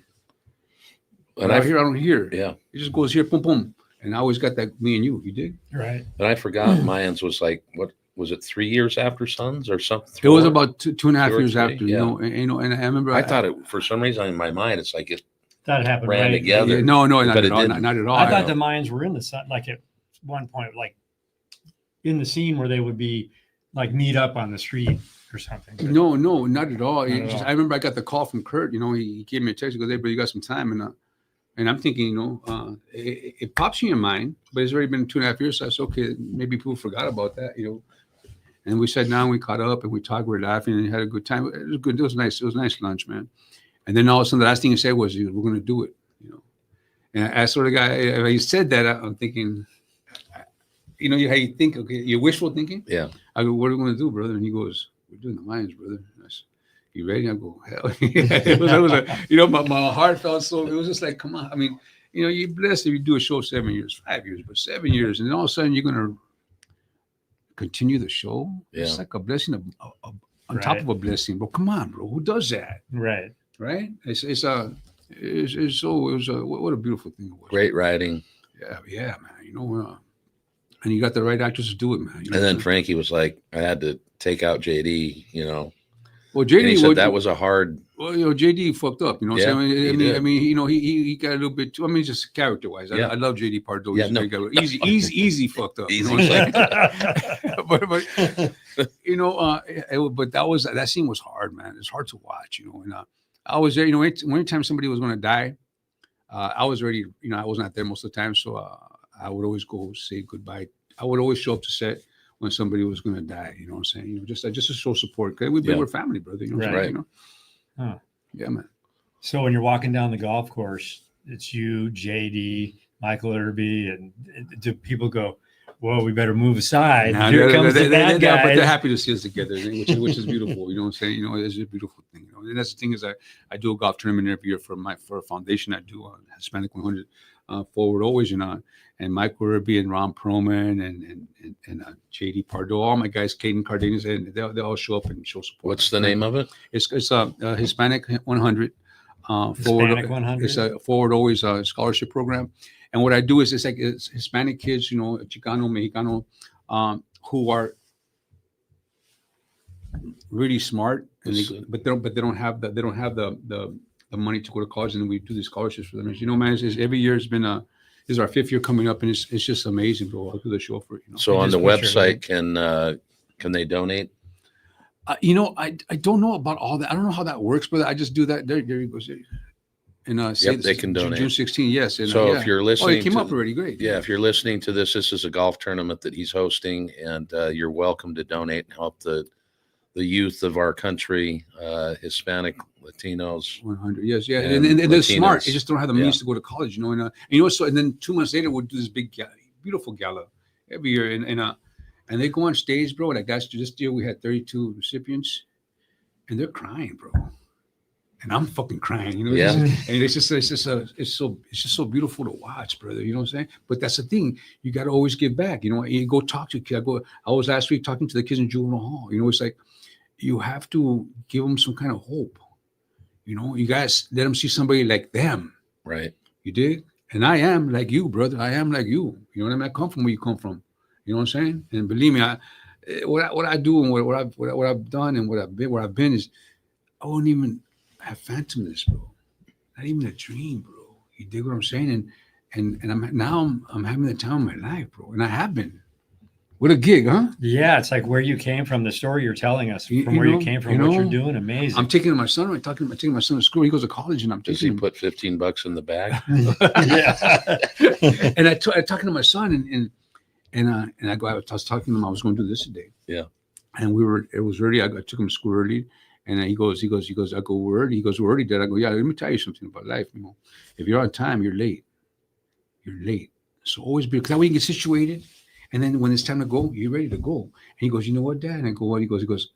And I hear, I don't hear. Yeah. It just goes here, boom, boom. And I always got that me and you dig? Right. And I forgot Mayans was like, what was it, 3 years after Sons or something? It was 4? about two and a half 2 or years 3, after, yeah. and I remember I thought it, for some reason in my mind, it's like it That happened ran right. together. Yeah, no, not But at it all. didn't. Not at all. I thought know. the Mayans were in the sun, like at one point, like in the scene where they would be like meet up on the street or something. But No, not at all. Not at all. I remember I got the call from Kurt. He gave me a text. He goes, "Hey, but you got some time?" And I'm thinking, it pops in your mind, but it's already been 2.5 years. So I said, okay, maybe people forgot about that, And we sat down, we caught up, and we talked. We were laughing, and had a good time. It was good. It was nice. It was a nice lunch, man. And then all of a sudden, the last thing he said was, "We're going to do it," And I asked the guy. When he said that, I'm thinking, how you think? Okay, you're wishful thinking. Yeah. I go, "What are we going to do, brother?" And he goes, "We're doing the Mayans, brother." And I said, "You ready?" I go, "Hell yeah!" It was my heart felt so. It was just like, come on. I mean, you're blessed if you do a show 7 years, 5 years, but 7 years, and then all of a sudden you're going to continue the show. Yeah. It's like a blessing on top of a blessing, bro. Come on, bro. Who does that? right. Right? It was what a beautiful thing it was. Great writing. Yeah, man. And you got the right actors to do it, man. And then Frankie was like, I had to take out JD, Well, And he JD, said that was a hard. well, JD fucked up. You know what Yeah, I'm saying? he did. He got a little bit too. I mean, just character wise. Yeah. I love JD Pardo. Yeah, He's no. a great guy. Easy fucked up. Easy You know what I'm saying? but that scene was hard, man. It's hard to watch, And I was there. Anytime somebody was going to die, I was already. I was not there most of the time, so I would always go say goodbye. I would always show up to set when somebody was going to die. You know what I'm saying? Just to show support. Cause we're family, brother. You know what I'm saying? Huh. Yeah, man. So when you're walking down the golf course, it's you, JD, Michael Irby, and do people go, "Whoa, we better move aside. Nah, Here comes the bad but guys." they're happy to see us together, which is beautiful. You know what I'm saying? It's a beautiful thing. And that's the thing is I do a golf tournament every year for a foundation. I do Hispanic 100 forward always, and Mike Irby and Ron Perlman and JD Pardo, all my guys, Caden Cardenas, and they all show up and show support. What's the name of it? It's Hispanic 100. Forward, Hispanic 100? It's a forward always scholarship program. And what I do is it's Hispanic kids, Chicano, Mexicano, who are really smart, but they don't have the money to go to college, and we do these scholarships for them. As you know, man, every year has been this is our 5th year coming up, and it's just amazing, bro. I'll do the show for it. So You on the just put your website, can they donate? I don't know about all that. I don't know how that works, but I just do that. There he goes. And They can donate. June 16, yes. And, So yeah. if you're listening, it came up already. Great. Yeah, if you're listening to this is a golf tournament that he's hosting, and you're welcome to donate and help the youth of our country, Hispanic, Latinos. 100. Yes, yeah. And And they're smart. Latinas. They just don't have the means to go to college, So and then 2 months later, we'll do this big, beautiful gala every year, and they go on stage, bro. Like this year, we had 32 recipients, and they're crying, bro. And I'm fucking crying, Yeah. And it's just so beautiful to watch, brother. You know what I'm saying? But that's the thing. You got to always give back. You go talk to kids. I was last week talking to the kids in juvenile hall. It's like you have to give them some kind of hope. You guys let them see somebody like them. Right. You dig? And I am like you, brother. I am like you. You know what I mean? I come from where you come from. You know what I'm saying? And believe me, what I do and what I've done and where I've been is I wouldn't even have phantomed this, bro. Not even a dream, bro. You dig what I'm saying? And I'm having the time of my life, bro. And I have been. What a gig, huh? Yeah, it's like where you came from, the story you're telling us, from where you came from, what you're doing. Amazing. I'm taking my son. I'm taking my son to school. He goes to college, and I'm Does taking he him. put $15 in the bag? Yeah. And I'm talking to my son, and I go. I was talking to him. I was going to do this today. Yeah. And it was early. I took him to school early, and he goes. I go, we're early. He goes, we're early, Dad. I go, yeah. Let me tell you something about life. If you're on time, you're late. You're late. So always be, because that way you get situated, and then when it's time to go, you're ready to go. And he goes, you know what, Dad? And I go, what? He goes,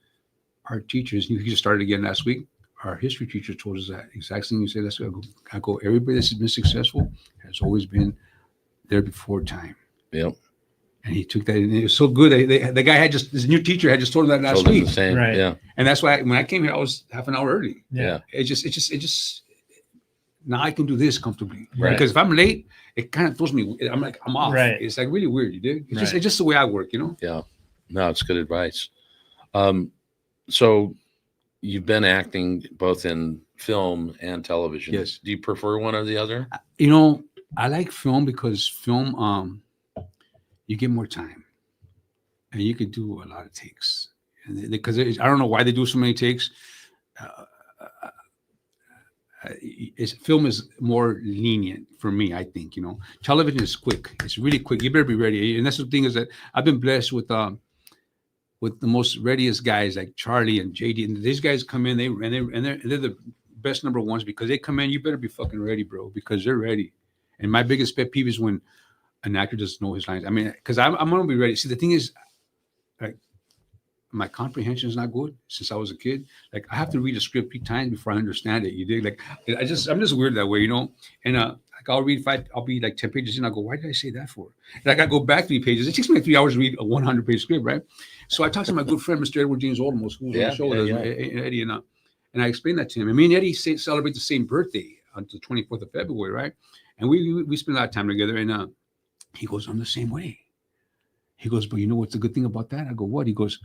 our teachers. He just started again last week. Our history teacher told us that exact thing you said. That's what I go. Everybody that's been successful has always been there before time. Yep. And he took that, and it was so good. The guy had just, this new teacher had just told him that last Told them week. the same. Right. Yeah. And that's why when I came here, I was half an hour early. Yeah. It just, now I can do this comfortably. Right. Because if I'm late, it kind of throws me, I'm like, I'm off. Right. It's like really weird, you dig? It's Right. just the way I work, you know? Yeah. No, it's good advice. So you've been acting both in film and television. Yes. Do you prefer one or the other? You know, I like film because film, you get more time and you could do a lot of takes. And because I don't know why they do so many takes. Film is more lenient for me, I think. You know, television is quick. It's really quick. You better be ready. And that's the thing is that I've been blessed with the most readiest guys like Charlie and JD. And these guys come in, they're the best number ones because they come in. You better be fucking ready, bro, because they're ready. And my biggest pet peeve is when an actor doesn't know his lines. I mean, because I'm gonna be ready. See, the thing is, like, my comprehension is not good since I was a kid. Like, I have to read a script 3 times before I understand it. You dig? Like, I'm just weird that way, you know. And like I'll be like 10 pages in. I go, why did I say that for? And I got to go back 3 pages. It takes me like 3 hours to read a 100-page script, right? So I talked to my good friend, Mr. Edward James Oldemos, who's on the show with us, Eddie, and I explained that to him. And me and Eddie celebrate the same birthday on the 24th of February, right? And we spend a lot of time together. And he goes, I'm the same way. He goes, but you know what's the good thing about that? I go, what? He goes,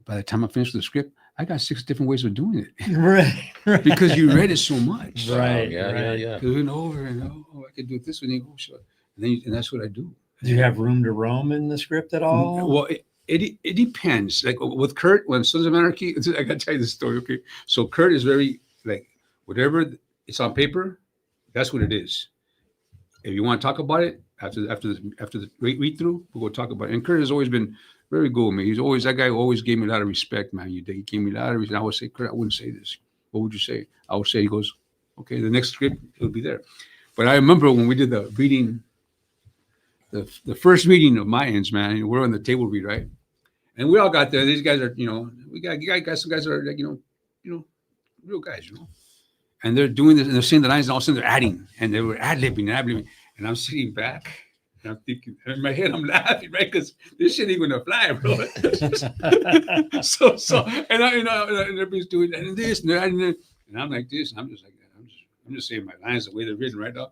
by the time I finish the script, I got 6 different ways of doing it. Right. Because you read it so much. Right. Yeah. Because we know over and I could do it this way. And you go, sure. And that's what I do. Do you have room to roam in the script at all? Well, it depends. Like with Kurt, when Sons of Anarchy, I got to tell you this story. Okay. So Kurt is very like, whatever it's on paper, that's what it is. If you want to talk about it after the read through, we'll go talk about it. And Kurt has always been very good, man. He's always, that guy always gave me a lot of respect, man. He gave me a lot of respect. I would say, Kurt, I wouldn't say this. What would you say? I would say, he goes, okay, the next script, it'll be there. But I remember when we did the reading, the first reading of Mayans, man, we're on the table read, right? And we all got there. These guys are, you know, we got guys, some guys are like, you know, real guys, you know. And they're doing this and they're saying the lines and all of a sudden they're adding and they were ad-libbing. And I'm sitting back. And I'm thinking, in my head, I'm laughing, right? Because this shit ain't gonna fly, bro. and everybody's doing and this and that, and I'm like this, and I'm just saying my lines the way they're written right now.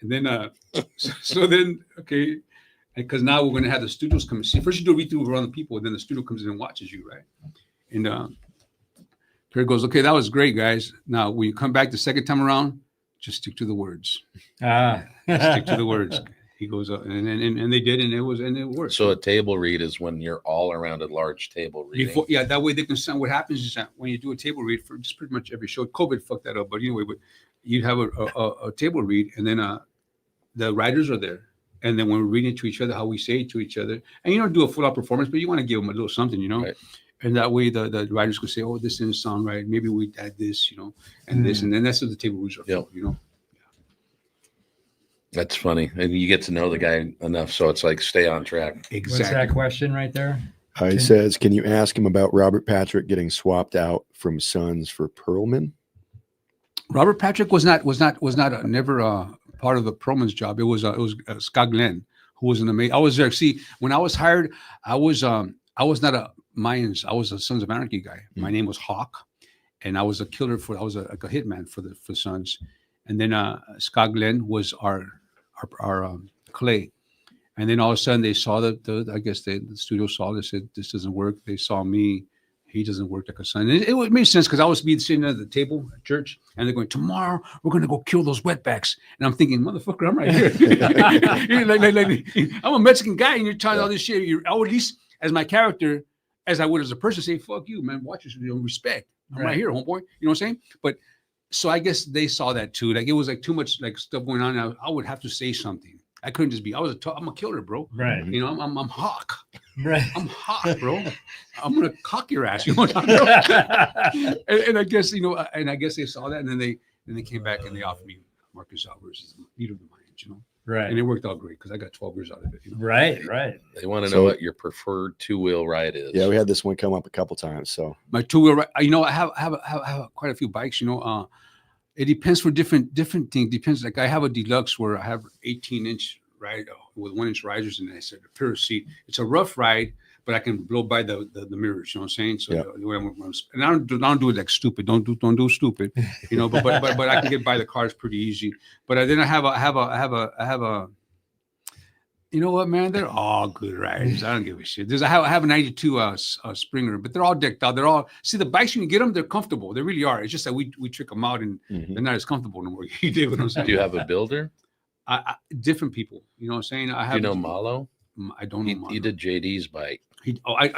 And then, so then, okay, because now we're gonna have the studios come and see. First, you do a read through around the people, and then the studio comes in and watches you, right? And Kurt goes, okay, that was great, guys. Now, when you come back the second time around, just stick to the words. Stick to the words. He goes up, and they did, and it worked. So a table read is when you're all around a large table reading. That way they can sound. What happens is that when you do a table read for just pretty much every show, COVID fucked that up, but anyway, but you'd have a table read, and then the writers are there, and then when we're reading to each other, how we say it to each other, and you don't do a full out performance, but you want to give them a little something, you know. Right. And that way the writers could say, oh, this didn't sound right. Maybe we add this, you know, and this, and then that's what the table reads are for, you know. That's funny. And you get to know the guy enough, so it's like stay on track. Exactly. What's that question right there? He says, can you ask him about Robert Patrick getting swapped out from Sons for Perlman? Robert Patrick was never part of the Perlman's job. It was Scott Glenn, who was an amazing. I was there. See, when I was hired, I was not a Mayans. I was a Sons of Anarchy guy. My name was Hawk, and I was a killer I was like a hitman for Sons. And then Scott Glenn was our Clay. And then all of a sudden they saw I guess the studio saw, they said, this doesn't work. They saw me, he doesn't work like a son. And it made sense because I was sitting at the table at church and they're going, tomorrow we're going to go kill those wetbacks. And I'm thinking, motherfucker, I'm right here. I'm a Mexican guy and you're telling all this shit. I would at least, as my character, as I would as a person, say, fuck you, man, watch your respect. I'm right here, homeboy. You know what I'm saying? But so I guess they saw that too. Like it was like too much like stuff going on. I would have to say something. I couldn't just be. I'm a killer, bro. Right. You know, I'm Hawk. Right. I'm Hawk, bro. I'm gonna cock your ass. You know what I'm talking about? and I guess and I guess they saw that, and then they came back and they offered me Marcus Álvarez as the leader of the Mayans. You know. Right. And it worked out great because I got 12 years out of it. You know? Right. They want to know what your preferred two-wheel ride is. Yeah, we had this one come up a couple times. So my two-wheel ride, I have quite a few bikes. You know, it depends for different things. Depends. Like I have a deluxe where I have 18-inch ride with 1-inch risers, and I said, a pair of seat. It's a rough ride, but I can blow by the mirrors. You know what I'm saying? So, and I don't do it like stupid. Don't do stupid. You know, but I can get by the cars pretty easy. But then I have a. You know what, man? They're all good riders. I don't give a shit. I have a 92 Springer, but they're all decked out. They're all the bikes when you get them, they're comfortable. They really are. It's just that we trick them out, and they're not as comfortable no more. You dig what I'm saying? Do you have a builder? I different people. You know what I'm saying? Do you know Malo? I don't know Malo. He did JD's bike. I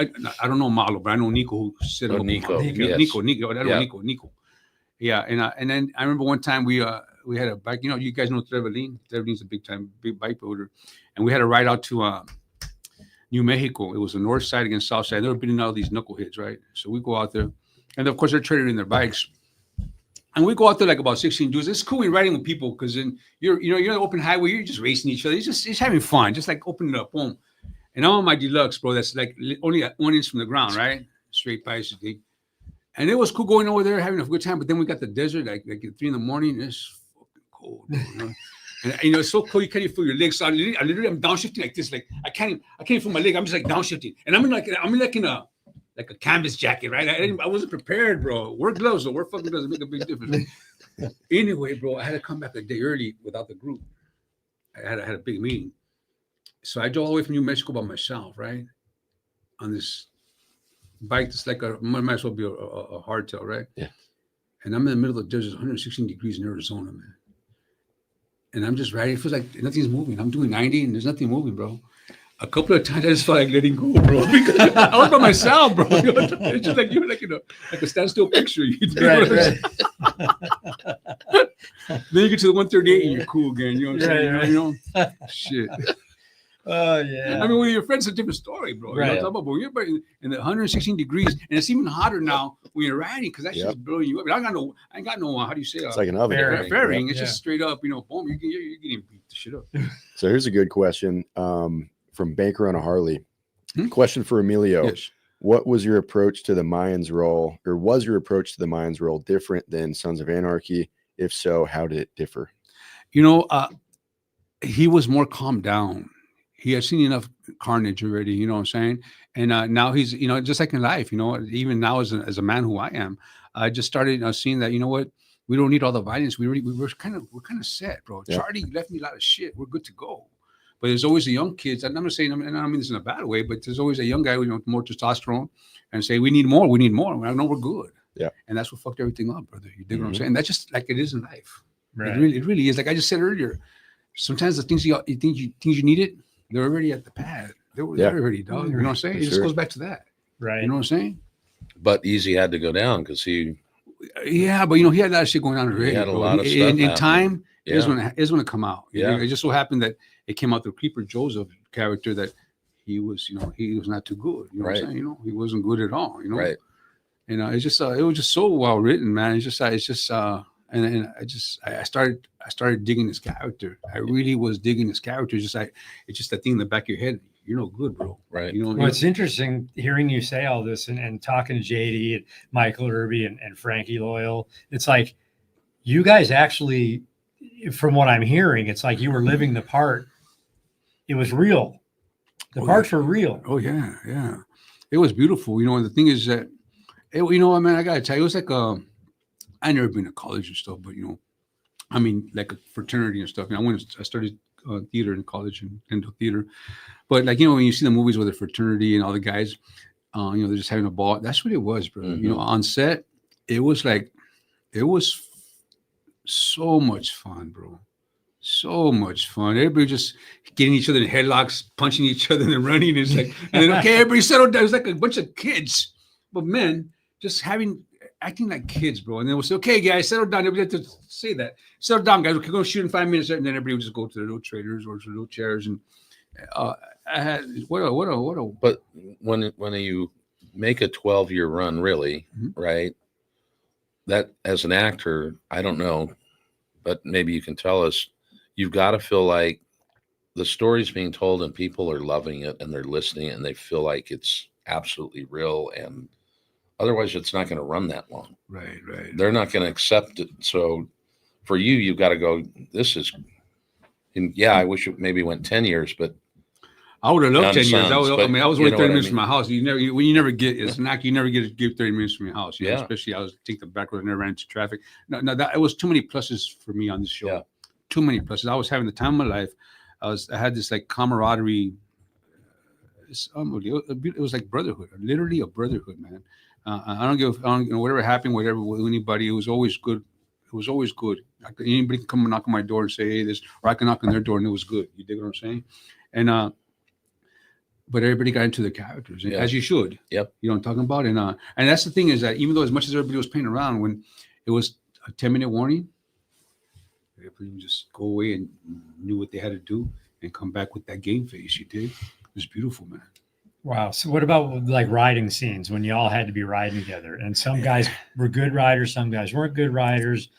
don't know Malo, but I know Nico who said Nico. Nico. Yeah, and then I remember one time we had a bike. You know, you guys know Trevelin. Trevelin's a big bike builder, and we had a ride out to New Mexico. It was the north side against south side. They were beating all these knuckleheads, right? So we go out there, and of course they're trading their bikes. And we go out there like about 16 dudes. It's cool when you're riding with people because then you're on the open highway. You're just racing each other. It's having fun, just like opening it up, boom. And I'm on my deluxe, bro. That's like only 1 inch from the ground, right? Straight basically. And it was cool going over there having a good time. But then we got the desert like at 3 a.m. It's fucking cold, bro, you know? And it's so cold you can't even feel your legs. So I literally I'm downshifting like this. Like I can't even feel my leg. I'm just like downshifting, and I'm in a canvas jacket, right? I wasn't prepared, bro. Wear gloves, or wear fucking gloves make a big difference. Anyway, bro, I had to come back a day early without the group. I had a big meeting, so I drove all the way from New Mexico by myself, right? On this bike that's like might as well be a hardtail, right? Yeah. And I'm in the middle of the desert, 116 degrees in Arizona, man. And I'm just riding. It feels like nothing's moving. I'm doing 90 and there's nothing moving, bro. A couple of times I just felt like letting go, bro. Because I was by myself, bro. It's just like you're like like a standstill picture. Right. Then you get to the 138 and you're cool again. You know what I'm saying? Right. You know? Shit. Oh yeah. I mean, with your friends, it's a different story, bro. Right. You know what I'm talking about? But you're in the 116 degrees, and it's even hotter now when you're riding because that shit's blowing you up. I ain't got no. How do you say? It's like an oven. Fairing. It's just straight up. You know, boom. You're getting beat the shit up. So here's a good question from Banker on a Harley. Question for Emilio. Yes. What was your approach to the Mayans role, or was your approach to the Mayans role different than Sons of Anarchy? If so, how did it differ? You know, he was more calmed down. He had seen enough carnage already, you know what I'm saying? And now he's, you know, just like in life, you know, even now as a man who I am, I just started seeing that, you know what, we don't need all the violence. We're kind of set, bro. Yeah. Charlie left me a lot of shit. We're good to go. But there's always the young kids, and I'm not saying, and I don't mean this in a bad way, but there's always a young guy with more testosterone and say, we need more. I know we're good. Yeah. And that's what fucked everything up, brother. You dig what I'm saying? That's just like it is in life. Right. It really is. Like I just said earlier, sometimes the things you think you need it, they're already at the pad. They're already, dog. You know what I'm saying? It just goes back to that. Right. You know what I'm saying? But Easy had to go down because he. Yeah, but he had a lot of shit going on already. He had a lot of stuff. In time, it's going to come out. Yeah. It just so happened that it came out through Creeper Joseph character that he was not too good. You know what I'm saying? You know, he wasn't good at all. You know. Right. You know, it's just it was just so well written, man. It's just and I started digging this character. I really was digging this character. It's just that thing in the back of your head. You're no good, bro. Right. You know. Well, it's interesting hearing you say all this and talking to JD and Michael Irby and Frankie Loyal. It's like you guys actually, from what I'm hearing, it's like you were living the part. It was real. The parts were real. Oh yeah, yeah. It was beautiful. You know, and the thing is that, you know what, man, I gotta tell you, it was like I never been to college and stuff, but you know, I mean, like a fraternity and stuff. You know, I studied theater in college and into theater, but like, you know, when you see the movies with the fraternity and all the guys, you know, they're just having a ball. That's what it was, bro. You know, on set, it was so much fun, bro. So much fun. Everybody just getting each other in headlocks, punching each other and running. It's like, and then okay, everybody settled down. It was like a bunch of kids, but men just acting like kids, bro. And then we'll say, okay, guys, settle down. Everybody had to say that. Settle down, guys. We're going to shoot in 5 minutes. And then everybody would just go to their little trailers or to little chairs. And I had, what a. But when you make a 12-year run, really, right? That as an actor, I don't know, but maybe you can tell us, you've got to feel like the story's being told and people are loving it and they're listening and they feel like it's absolutely real, and otherwise it's not going to run that long. Right. They're not going to accept it. So for you, you've got to go, this is And yeah, I wish it maybe went 10 years, but I would have loved Down 10 years. Sons, but I was you only know 30 what I minutes mean. from my house. You never get, it's not, you never get to give 30 minutes from your house. You know, Yeah. especially I was take the back road, I never ran into traffic. No, that it was too many pluses for me on this show. Yeah. Too many pluses. I was having the time of my life. I had this like camaraderie. It was like brotherhood, literally a brotherhood, man. I don't, you know, whatever happened, whatever with anybody, it was always good. It was always good. Anybody can come and knock on my door and say, hey, this, or I can knock on their door and it was good. You dig what I'm saying? And, but everybody got into the characters, Yeah. as you should. Yep. You know what I'm talking about? And that's the thing is that even though as much as everybody was playing around, when it was a 10-minute warning, everybody would just go away and knew what they had to do and come back with that game face. You did. It was beautiful, man. Wow. So what about like riding scenes when you all had to be riding together? And some guys were good riders, some guys weren't good riders.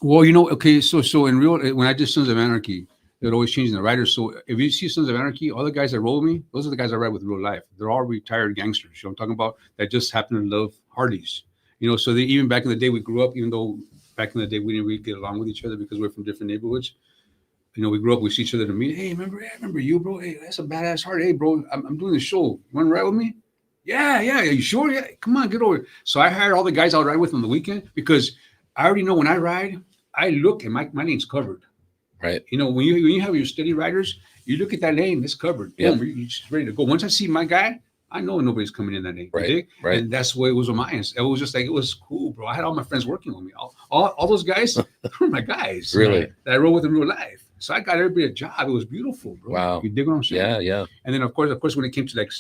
Well, you know, okay, so in real, when I did Sons of Anarchy, they're always changing the riders. So if you see Sons of Anarchy, all the guys that roll with me, those are the guys I ride with in real life. They're all retired gangsters. You know what I'm talking about? That just happen to love Harleys. You know, so they, even back in the day we grew up, even though back in the day we didn't really get along with each other because we're from different neighborhoods. You know, we grew up, we see each other to meet. Hey, remember you, bro? Hey, that's a badass Harley. Hey, bro, I'm doing the show. You want to ride with me? Yeah. Are you sure? Yeah. Come on, get over it. So I hired all the guys I would ride with on the weekend because I already know when I ride, I look and my name's covered. right. You know, when you have your steady riders, you look at that lane, it's covered. Yeah. Boom, you're just ready to go. Once I see my guy, I know nobody's coming in that lane. You Right, dig? right. And that's the way it was with Mayans. It was just like, it was cool, bro. I had all my friends working with me. All those guys were my guys. Really? That I rode with in real life. So I got everybody a job. It was beautiful, bro. Wow. You dig what I'm saying? Yeah. And then of course, when it came to like,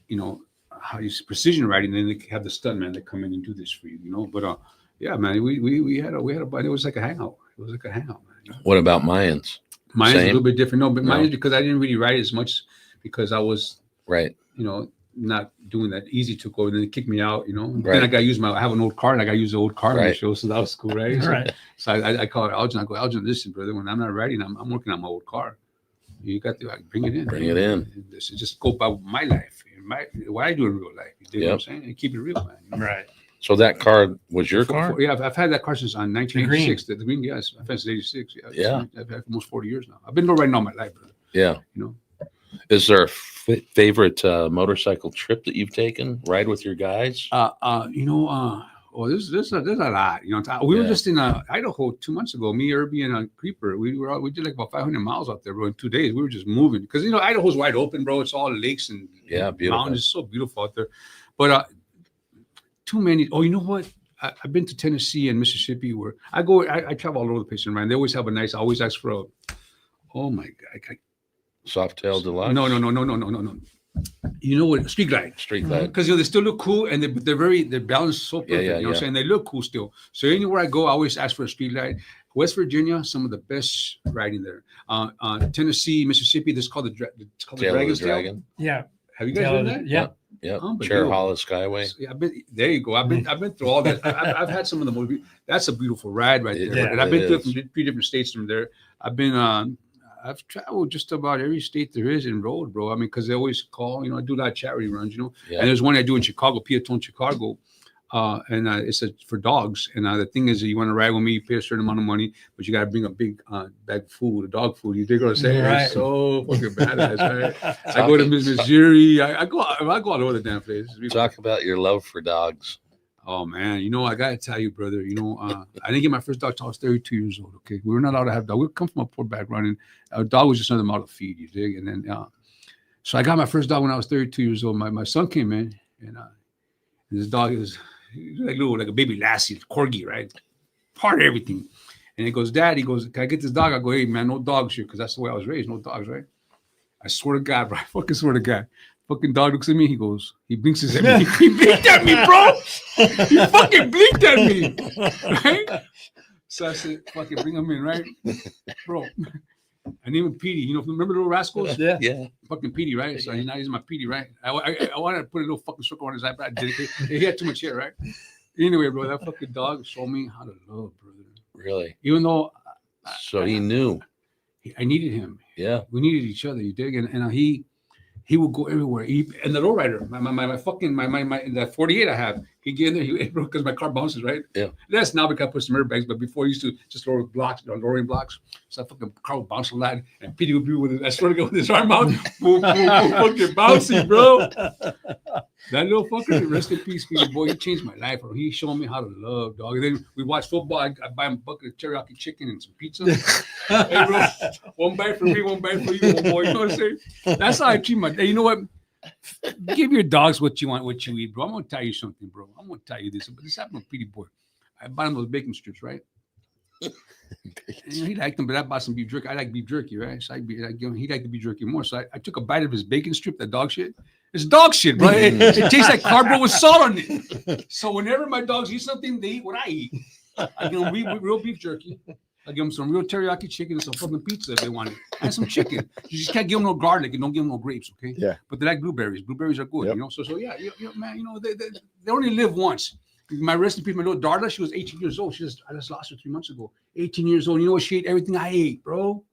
you know, how you precision riding, then they have the stuntman that come in and do this for you, you know. But yeah, man, we had a it was like a hangout. It was like a hangout, man. What about Mayans? Mine's a Same? little bit different. No, but No. mine's because I didn't really ride as much because I was, Right. you know, not doing that. Easy took over, then they kicked me out, you know. Right. Then I got to use I have an old car and I got to use the old car on the Right. show, so that was cool, right? So, Right. so I call it Algin. I go, Algin, listen, brother, when I'm not riding, I'm working on my old car. You got to bring it in. Bring it in. Just go by my life, what I do in real life. You dig what I'm Yep. saying? And keep it real, man. You know? Right. So that car was your car? Yeah, I've had that car since 1986. The green, yes. I've had since 86. Yeah. I've had almost 40 years now. I've been riding all my life, brother. Yeah. You know. Is there a favorite motorcycle trip that you've taken? Ride with your guys? You know, there's a lot. You know, we were Yeah. just in Idaho 2 months ago. Me, Irby, and Creeper. We did like about 500 miles out there, bro. In 2 days, we were just moving because you know Idaho's wide open, bro. It's all lakes and Yeah, beautiful. mountains. It's so beautiful out there. But too many. Oh, you know what? I've been to Tennessee and Mississippi where I go. I travel all over the place and around. They always have a nice. I always ask for a. Oh my God! Softail Deluxe? No. You know what? Street glide. Street glide. Because you know they still look cool and they're balanced so perfect. Yeah, you know what I'm yeah. saying? They look cool still. So anywhere I go, I always ask for a street glide. West Virginia, some of the best riding there. Tennessee, Mississippi, this is called it's called the Tail of the Dragon's Tail. Dragon. Yeah. Have you guys done that? Yeah. Yep. Unbelievable. Chair Hollis Skyway. Yeah, there you go. I've been through all that. I've had some of the most. That's a beautiful ride right there. Yeah, and I've been it through is. from 3 different states from there. I've traveled just about every state there is and rode, bro. I mean, because they always call. You know, I do a lot of charity runs. You know, Yeah. and there's one I do in Chicago, Piatone, Chicago. And it's for dogs. And the thing is that you want to ride with me, you pay a certain amount of money, but you got to bring a big bag of food, dog food. You dig what I'm saying? Right. It's so fucking badass, right? I go to Missouri. I go all over the damn place. It's beautiful. Talk about your love for dogs. Oh man, you know I gotta tell you, brother. You know, I didn't get my first dog till I was 32 years old. Okay, we were not allowed to have dog. We come from a poor background, and a dog was just another model feed. You dig? And then, so I got my first dog when I was 32 years old. My son came in, and this dog he was like a baby lassie, corgi, right? Part of everything. And he goes, Dad. He goes, can I get this dog? I go, hey man, no dogs here, because that's the way I was raised. No dogs, right? I swear to God, bro. I fucking swear to God. Fucking dog looks at me. He goes, he blinks his at me. He blinked at me, bro. He fucking blinked at me. Right? So I said, fucking bring him in, right? Bro. And even Petey, you know, remember Little Rascals? Yeah. Yeah. Fucking Petey, right? So now he's my Petey, right? I wanted to put a little fucking circle on his eye, but I didn't. He had too much hair, right? Anyway, bro, that fucking dog showed me how to love, brother. Really? Even though So he knew. I needed him. Yeah. We needed each other, you dig? And he He would go everywhere. And the lowrider, that 48 I have, he'd get in there, because my car bounces, right? Yeah. That's now because I put some airbags, but before I used to just lower blocks, lowering blocks. So I fucking car would bounce a lot, and Petey would be with it. I swear to God, with his arm out, boom, boom, boom, fucking bouncy, bro. That little fucker, rest in peace, Petey boy. He changed my life, bro. He showed me how to love, dog. And then we watch football. I buy him a bucket of teriyaki chicken and some pizza. Hey, bro, one bite for me, one bite for you, boy. You know what I'm saying? That's how I treat my. You know what? Give your dogs what you want, what you eat, bro. I'm gonna tell you something, bro. I'm gonna tell you this. But this happened with Petey boy. I bought him those bacon strips, right? And, he liked them, but I bought some beef jerky. I like beef jerky, right? So he liked the beef jerky more. So I took a bite of his bacon strip, that dog shit. It's dog shit, bro. It tastes like cardboard with salt on it. So whenever my dogs eat something, they eat what I eat. I give them real beef jerky. I give them some real teriyaki chicken and some fucking pizza if they want it. And some chicken. You just can't give them no garlic and don't give them no grapes, okay? Yeah. But they like blueberries. Blueberries are good, Yep. you know? So yeah, man, they only live once. My rest in peace, my little Darla, she was 18 years old. I just lost her 3 months ago. 18 years old. You know what? She ate everything I ate, bro.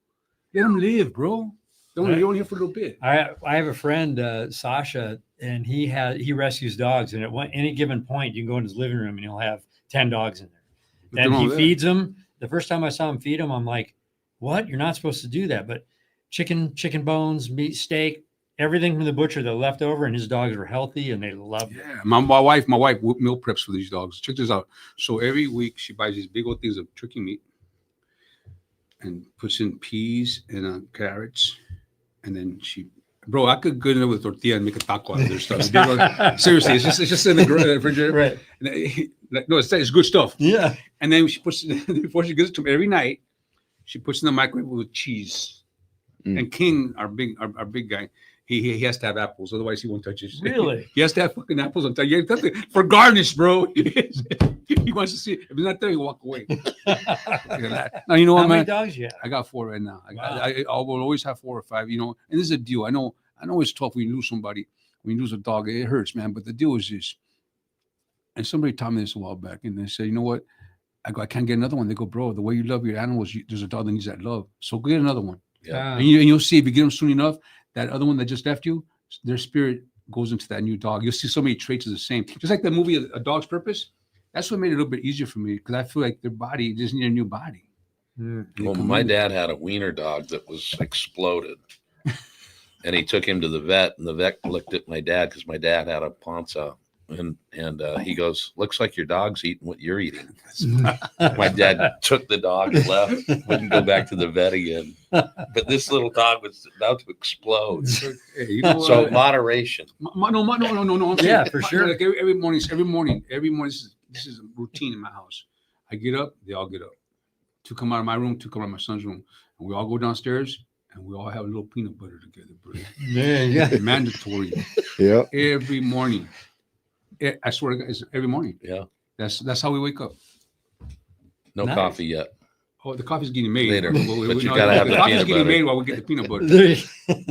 Let them live, bro. They're only here for a little bit. I have a friend, Sasha, and he rescues dogs. And at any given point, you can go in his living room and he'll have 10 dogs in there. And he feeds them. The first time I saw him feed them, I'm like, "What? You're not supposed to do that." But chicken bones, meat, steak, everything from the butcher that left over, and his dogs were healthy and they loved it. Yeah, my wife meal preps for these dogs. Check this out. So every week she buys these big old things of turkey meat and puts in peas and carrots, and then bro, I could go in there with tortilla and make a taco out of their stuff. Seriously, it's just in the refrigerator. Right. No, it's good stuff. Yeah. And then she puts before she gives it to me every night, she puts in the microwave with cheese. And King, our big guy, he has to have apples, otherwise he won't touch it. Really? He has to have fucking apples on top. For garnish, bro. He wants to see it. If he's not there, he'll walk away. Now, you know what, How man? many dogs you have? I got 4 right now. Wow. I will always have 4 or 5, you know. And this is a deal. I know it's tough when you lose somebody. When you lose a dog, it hurts, man. But the deal is this. And somebody taught me this a while back, and they said, you know what? I go, I can't get another one. They go, bro, the way you love your animals, there's a dog that needs that love. So go get another one. Yeah. And you'll see if you get them soon enough, that other one that just left you, their spirit goes into that new dog. You'll see so many traits are the same. Just like the movie A Dog's Purpose. That's what made it a little bit easier for me, because I feel like their body just need a new body. Well, my dad had a wiener dog that was exploded. And he took him to the vet, and the vet looked at my dad because my dad had a Ponza. And he goes, "Looks like your dog's eating what you're eating." My dad took the dog and left, wouldn't go back to the vet again. But this little dog was about to explode. Hey, you know So what? moderation. No. I'm saying, Yeah, for sure. Like every morning, this is a routine in my house. I get up, they all get up. 2 come out of my room, 2 come out of my son's room, and we all go downstairs and we all have a little peanut butter together, bro. Yeah. Mandatory. Yeah. Every morning. I swear to God, it's every morning. Yeah. That's how we wake up. No Nice. coffee yet. Oh, the coffee's getting made Later. But you no, gotta have the the coffee's peanut getting butter. made while we get the peanut butter. So You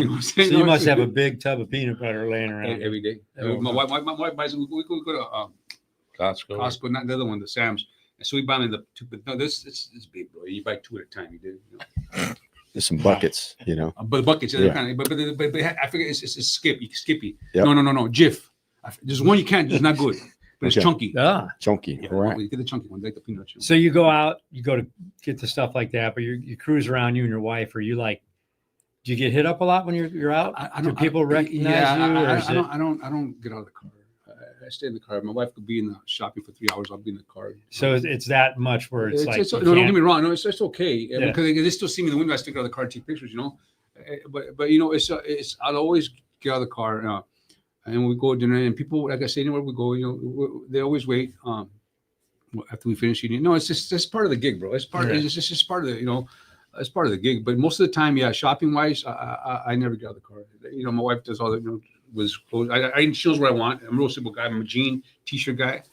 know what I'm saying? you must have a big tub of peanut butter laying around. every day. Oh. My wife buys. We go to Costco. Costco, not the other one, the Sam's. And so we buy them the 2. But no, this is big, bro. You buy 2 at a time. You did. You know? There's some buckets, you know. But the buckets, Yeah. kind of. But I figure it's Skippy. Yep. No. Jif. There's one you can't. It's not good, but it's Okay. chunky. Ah. Chunky. Yeah, All right. you get the chunky one, like the peanut chunky. So you go out, you go to get the stuff like that, but you cruise around, you and your wife, or you like, do you get hit up a lot when you're out? Do people recognize you? Or is I don't get out of the car. I stay in the car. My wife could be in the shopping for 3 hours. I'll be in the car. So it's that much where it's like, you no, don't get can't- me wrong. No, it's okay. Yeah. Because they still see me in the window. I still get out of the car and take pictures, you know. But you know, I'll always get out of the car and we go to dinner. And people, like I say, anywhere we go, you know, they always wait after we finish eating. No, it's just part of the gig, bro. It's just part of the, you know, it's part of the gig. But most of the time, yeah, shopping wise, I never get out of the car. You know, my wife does all the, you know, was clothes. She knows what I want. I'm a real simple guy. I'm a jean t-shirt guy.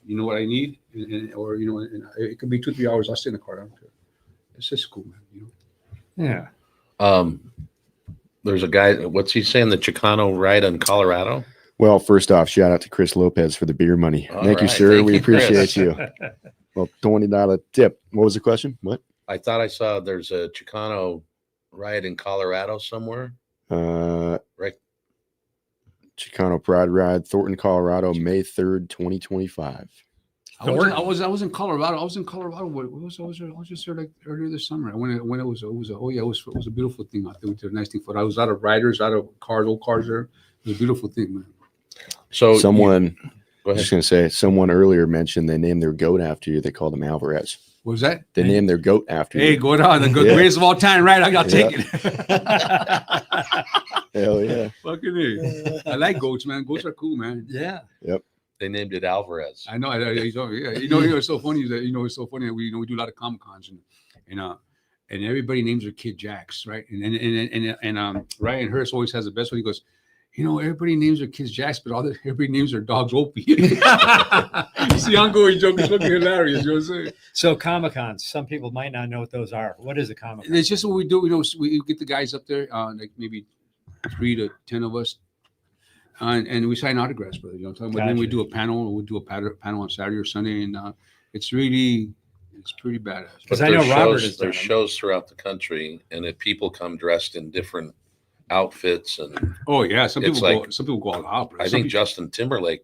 You know what I need, or you know, and it could be 2-3 hours. I'll stay in the car. I don't care. It's just cool, man. You know. Yeah. There's a guy. What's he saying? The Chicano ride in Colorado. Well, first off, shout out to Chris Lopez for the beer money. All Thank you, right. sir. Thank We you, Chris. appreciate you. Well, $20 tip. What was the question? What? I thought I saw there's a Chicano ride in Colorado somewhere. Uh, Right. Chicano Pride Ride, Thornton, Colorado, May 3rd, 2025. I was in Colorado. I was in Colorado. I was just there like earlier this summer. When it was a beautiful thing out there. We did a nice thing for it. I was out of riders, out of cars, old cars there. It was a beautiful thing, man. So Someone, go I'm ahead. just going to say, someone earlier mentioned they named their goat after you. They called him Alvarez. What was that? They named their goat after Hey, you. go on. The greatest of all time, right? I'll take it. Hell yeah. Fucking A. I like goats, man. Goats are cool, man. Yeah. They named it Alvarez. I know. It's so funny that it's so funny that we do a lot of Comic Cons and everybody names their kid Jax, right? And Ryan Hurst always has the best one. He goes, everybody names their kids Jax, but everybody names their dogs Opie. It's the ongoing joke. It's fucking hilarious. You know what I'm saying? So Comic-Cons, some people might not know what those are. What is a Comic-Con? It's just what we do. We get the guys up there, like maybe 3 to 10 of us, and we sign autographs, brother. You know what I'm talking about? Then we do a panel. We'll do a panel on Saturday or Sunday, and it's pretty badass. Because I know Robert is there's shows throughout the country, and if people come dressed in different outfits, and Oh yeah, some It's people go all out. Bro. I Some think people- Justin Timberlake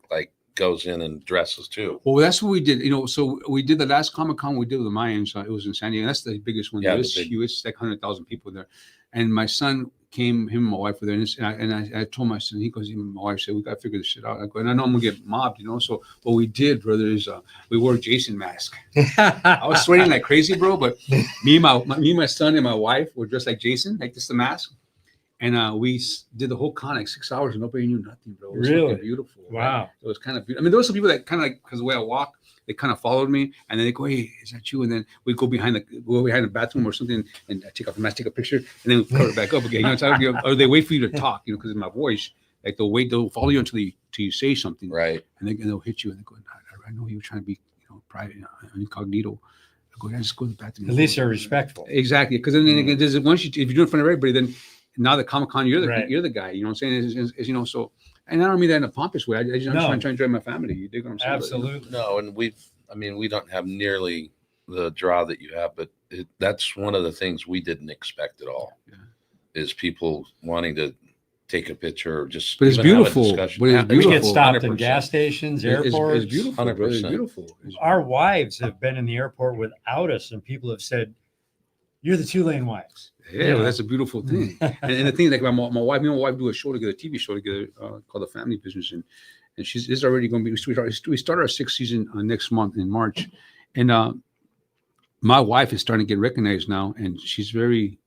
goes in and dresses too. Well, that's what we did. So we did the last Comic Con we did with the Mayans. It was in San Diego. That's the biggest one. Yeah, It the was big- huge. It's like 100,000 people there. And my son came. Him and my wife were there. And I told my son. He goes. Even my wife said, "We got to figure this shit out." I go, and I know I'm gonna get mobbed. So what we did, brother, is we wore a Jason mask. I was sweating like crazy, bro. But me, my son, and my wife were dressed like Jason, like this the mask. And we did the whole con like 6 hours, and nobody knew nothing, bro. It was Really? fucking beautiful. Wow. Right? It was kind of beautiful. I mean, there were some people that kind of like, because the way I walk, they kind of followed me, and then they go, "Hey, is that you?" And then we go behind the bathroom or something, and I take off the mask, take a picture, and then we cover it back up again. You know what I'm talking about? Or they wait for you to talk, because of my voice, like they'll follow you until you say something, Right. and they'll hit you, and they go, "I know you were trying to be, private, incognito." I go, "Just go to the bathroom." At least they're respectful. Exactly, because then again, once if you do it in front of everybody, then now the Comic Con, you're the guy. You know what I'm saying? So, and I don't mean that in a pompous way. I'm just trying to enjoy my family. You dig what I'm saying? Absolutely. No, and we don't have nearly the draw that you have, but that's one of the things we didn't expect at all. Yeah. Is people wanting to take a picture or just. But it's even have a beautiful. discussion. But it's Yeah, We beautiful. get stopped in 100%. gas stations, airports. It's beautiful. 100%. It's 100%. beautiful. Our wives have been in the airport without us, and people have said, "You're the 2-Lane wives." Yeah, well, that's a beautiful thing. and the thing, like my wife, me and my wife do a show together, a TV show together called The Family Business, and it's already going to be. We start our 6th season next month in March, and my wife is starting to get recognized now, and she's very,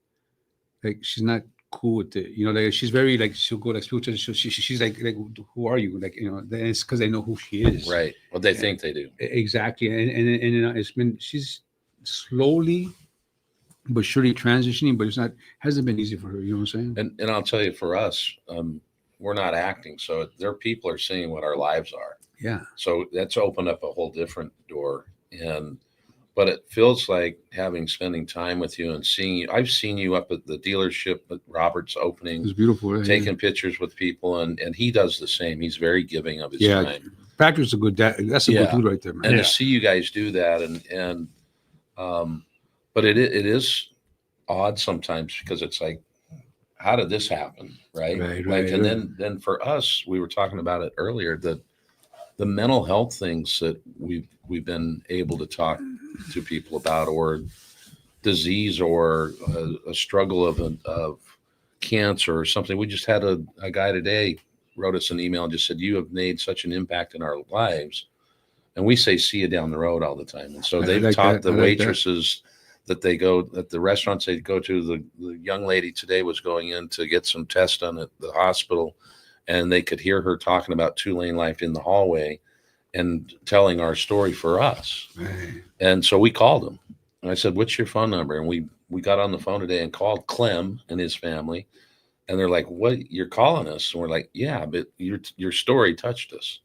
like, she's not cool with it, like she's very like, she'll go like she's like who are you, like, then it's because they know who she is, Right. Well, they think they do. Exactly, and it's been, she's slowly but surely transitioning, but hasn't been easy for her. You know what I'm saying? And I'll tell you, for us, we're not acting, so their people are seeing what our lives are. Yeah. So that's opened up a whole different door. But it feels like spending time with you and seeing you. I've seen you up at the dealership at Robert's opening, It's beautiful. Right? taking pictures with people, and he does the same. He's very giving of his time. Patrick's a good dad. That's a good dude right there, man. And to see you guys do that, but it is odd sometimes, because it's like, how did this happen, right? And then for us, we were talking about it earlier, that the mental health things that we've been able to talk to people about, or disease, or a struggle of cancer or something. We just had a guy today wrote us an email and just said, "You have made such an impact in our lives." And we say, "See you down the road" all the time. And so they've taught the waitresses that they go at the restaurants they go to. The young lady today was going in to get some tests done at the hospital, and they could hear her talking about 2LaneLIVE in the hallway and telling our story for us. Right. And so we called him, and I said, "What's your phone number?" And we got on the phone today and called Clem and his family, and they're like, "What, you're calling us?" And we're like, "Yeah, but your story touched us,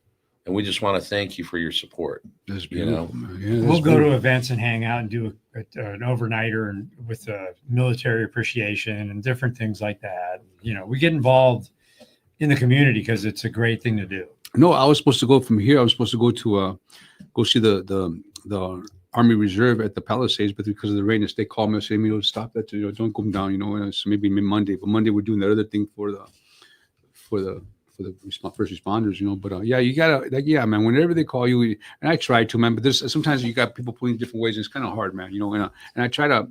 and we just want to thank you for your support." That's beautiful. Yeah, We'll go to events and hang out and do an overnighter and with military appreciation and different things like that. We get involved in the community because it's a great thing to do. No, I was supposed to go from here. I was supposed to go to go see the Army Reserve at the Palisades, but because of the rain, they called me and said, "Stop that! Don't come down." And so maybe Monday. But Monday we're doing that other thing for for the first responders, But yeah, you gotta, man. Whenever they call you, and I try to, man. But there's sometimes you got people putting different ways, and it's kind of hard, man. And I try to